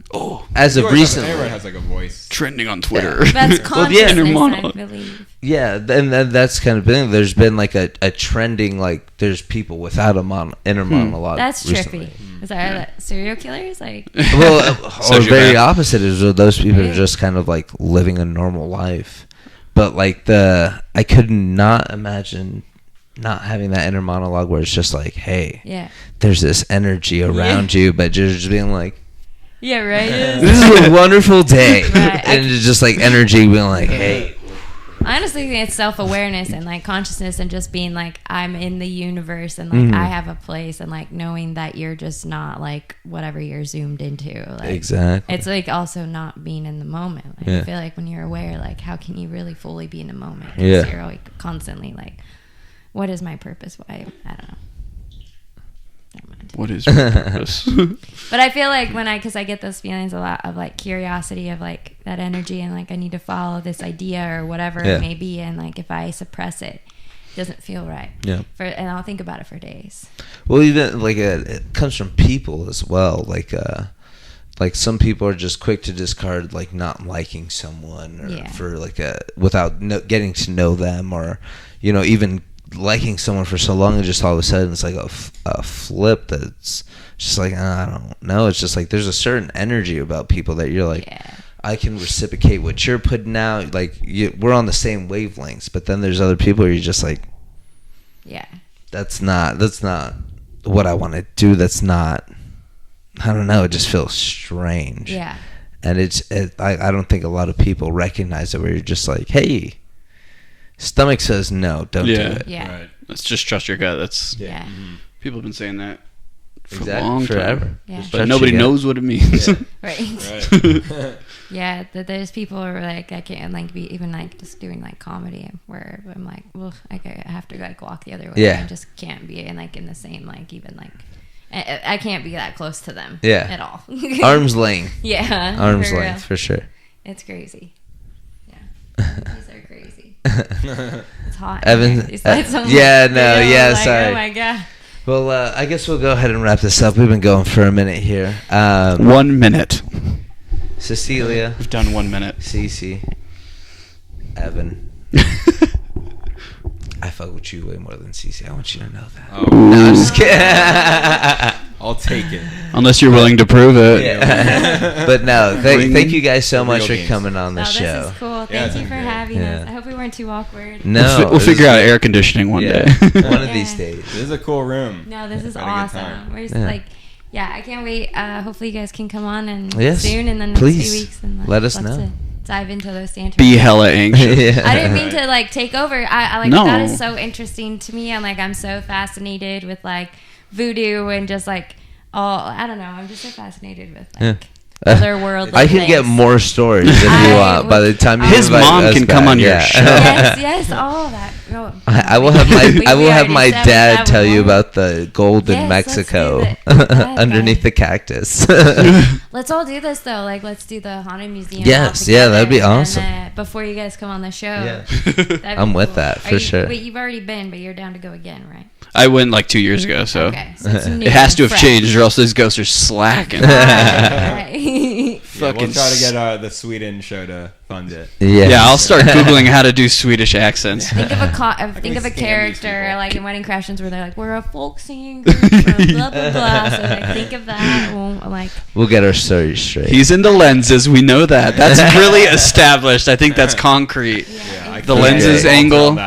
as of recently. Everyone has like a voice. trending on Twitter. That's Well, yeah. consciousness, Inner I monologue. believe. Yeah, and that's kind of thing. There's been like a trending, like there's people without a inner monologue. That's recently. trippy. Is that serial killers? Like, Well, or very Sociopath. opposite is those people are Right. just kind of like living a normal life. But like I could not imagine not having that inner monologue where it's just like, hey, yeah. there's this energy around you, but you're just being like, Yeah, right? this is a wonderful day. Right. And it's just like energy being like, hey. I honestly think it's self-awareness and like consciousness and just being like, I'm in the universe and like I have a place, and like knowing that you're just not like whatever you're zoomed into. Like, Exactly. it's like also not being in the moment. Like, Yeah. I feel like when you're aware, like how can you really fully be in the moment? 'Cause Yeah. you're like constantly like, what is my purpose? Why? I don't know. Never mind. What is your purpose? But I feel like because I get those feelings a lot of like curiosity of like that energy and like I need to follow this idea or whatever it may be, and like if I suppress it, it doesn't feel right. Yeah. And I'll think about it for days. Well, even like it comes from people as well. Like some people are just quick to discard like not liking someone or for like without getting to know them, or even liking someone for so long and just all of a sudden it's like a flip that's just like I don't know. It's just like there's a certain energy about people that you're like I can reciprocate what you're putting out. Like we're on the same wavelengths, but then there's other people where you're just like that's not what I want to do. That's not. I don't know. It just feels strange. Yeah. And I don't think a lot of people recognize it where you're just like, hey, stomach says no, don't do it. Yeah. Right. Let's just trust your gut. That's people have been saying that for a long time. Forever. Yeah. But nobody knows what it means. Yeah. Right. Yeah, there's people who are like, I can't like be even like just doing like comedy where I'm like, well, I have to like walk the other way. Yeah. I just can't be in like in the same like even like I can't be that close to them. At all. Arm's length. Yeah. Arm's length for sure. It's crazy. Yeah. These are crazy. It's hot. Evan. Sorry. Sorry. Oh my god. Well, I guess we'll go ahead and wrap this up. We've been going for a minute here. 1 minute. Cecilia. We've done 1 minute. Cece. Evan. I fuck with you way more than Cece. I want you to know that. Oh. No, I'm just kidding. I'll take it. Unless you're willing to prove it. Yeah. But no, thank you guys so much for coming on the show. This is cool. Thank you for having us. I hope we weren't too awkward. No. We'll figure out air conditioning one day. One of these days. This is a cool room. No, this is awesome. We're just like, I can't wait. Hopefully you guys can come on and soon in the next few weeks. And let us know. Dive into those tantrums. Be hella anxious. I didn't mean to like take over. I like that is so interesting to me. I'm so fascinated with like voodoo and just like I don't know. I'm just so fascinated with like otherworldly. I can get more stories if you want. By the time you his mom can come on your show. Yes, all that. No, I will have my dad tell you about the gold in Mexico underneath the cactus. Let's all do this though. Like, let's do the haunted museum. Yes, that'd be awesome. Before you guys come on the show, I'm with that for sure. Wait, you've already been, but you're down to go again, right? I went like 2 years ago, so, so it has to have changed, or else those ghosts are slacking. All right. We'll try to get the Sweden show to fund it. Yeah, I'll start Googling how to do Swedish accents. Think of a character like in Wedding Crashers where they're like, we're a folk singing group from blah blah blah. So like, think of that. We'll get our stories straight. He's into lenses. We know that. That's really established. I think that's concrete. The lenses angle.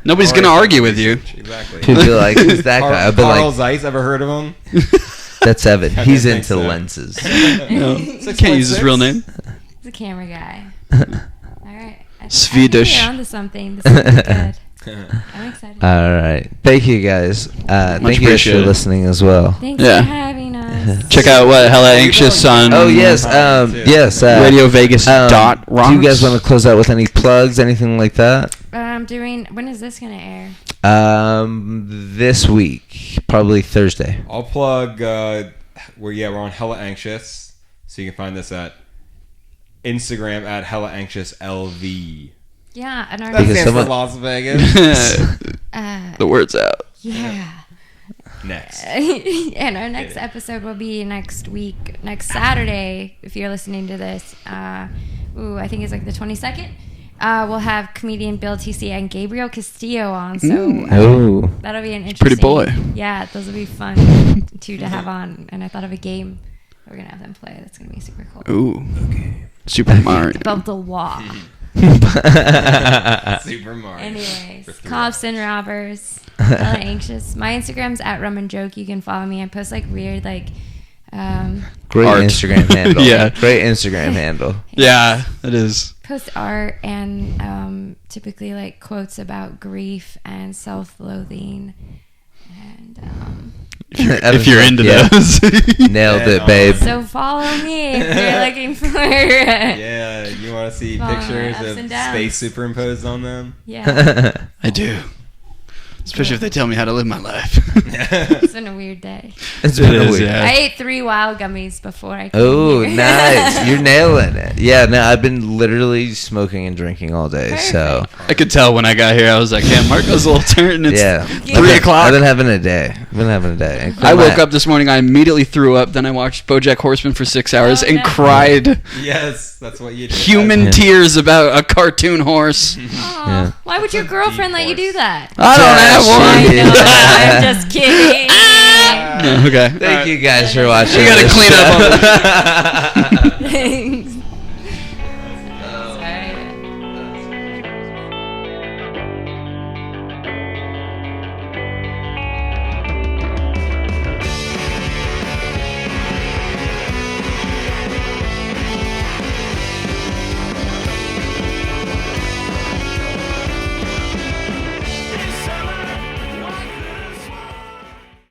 Nobody's gonna argue with you. Exactly. People be like, who's that guy? I've been Carl Zeiss, ever heard of him? That's Evan. He's into lenses. No. Can't use his real name. He's a camera guy. All right. Swedish. You're onto something. This is good. I'm excited. All right. Thank you guys. Thank you guys for listening as well. Thanks for having us. Check out what Hella Anxious on. Oh yes, RadioVegas.rocks. Do you guys want to close out with any plugs, anything like that? When is this gonna air? This week, probably Thursday. I'll plug. We're on Hella Anxious, so you can find this at Instagram at Hella Anxious LV. Yeah, and our that stands for Las Vegas. The word's out. Yeah. Next. And our next episode will be next Saturday. If you're listening to this, I think it's like the 22nd. We'll have comedian Bill TC and Gabriel Castillo on, so that'll be an interesting. Pretty boy. Yeah, those will be fun to have on. And I thought of a game we're gonna have them play. That's gonna be super cool. Ooh, okay. Super Mario. Above the wall. Super Mario. Anyways, cops and robbers. Hella Anxious. My Instagram's at Rum and Joke. You can follow me. I post like weird great art. Instagram handle. Yeah, great Instagram handle. Yeah, it is. Post art and typically like quotes about grief and self-loathing, and if you're into those, nailed it, babe. So follow me if you're looking for. Yeah, you want to see pictures of space superimposed on them? Yeah, I do. Especially if they tell me how to live my life. It's been a weird day. It's been a weird. Yeah. I ate 3 wild gummies before I came Oh, here. nice. You're nailing it. Yeah, no, I've been literally smoking and drinking all day, so. I could tell when I got here. I was like, "Yeah, Marco's a little turned. It's Yeah. 3 o'clock." I've been having a day. I woke up this morning. I immediately threw up. Then I watched BoJack Horseman for 6 hours and no. cried Yes, that's what you do. human Yeah. tears about a cartoon horse. Aw, Yeah. why would your girlfriend let you do that? I don't have one. I know, I'm just kidding. Okay. Thank you guys for watching. We gotta this clean up show. all this.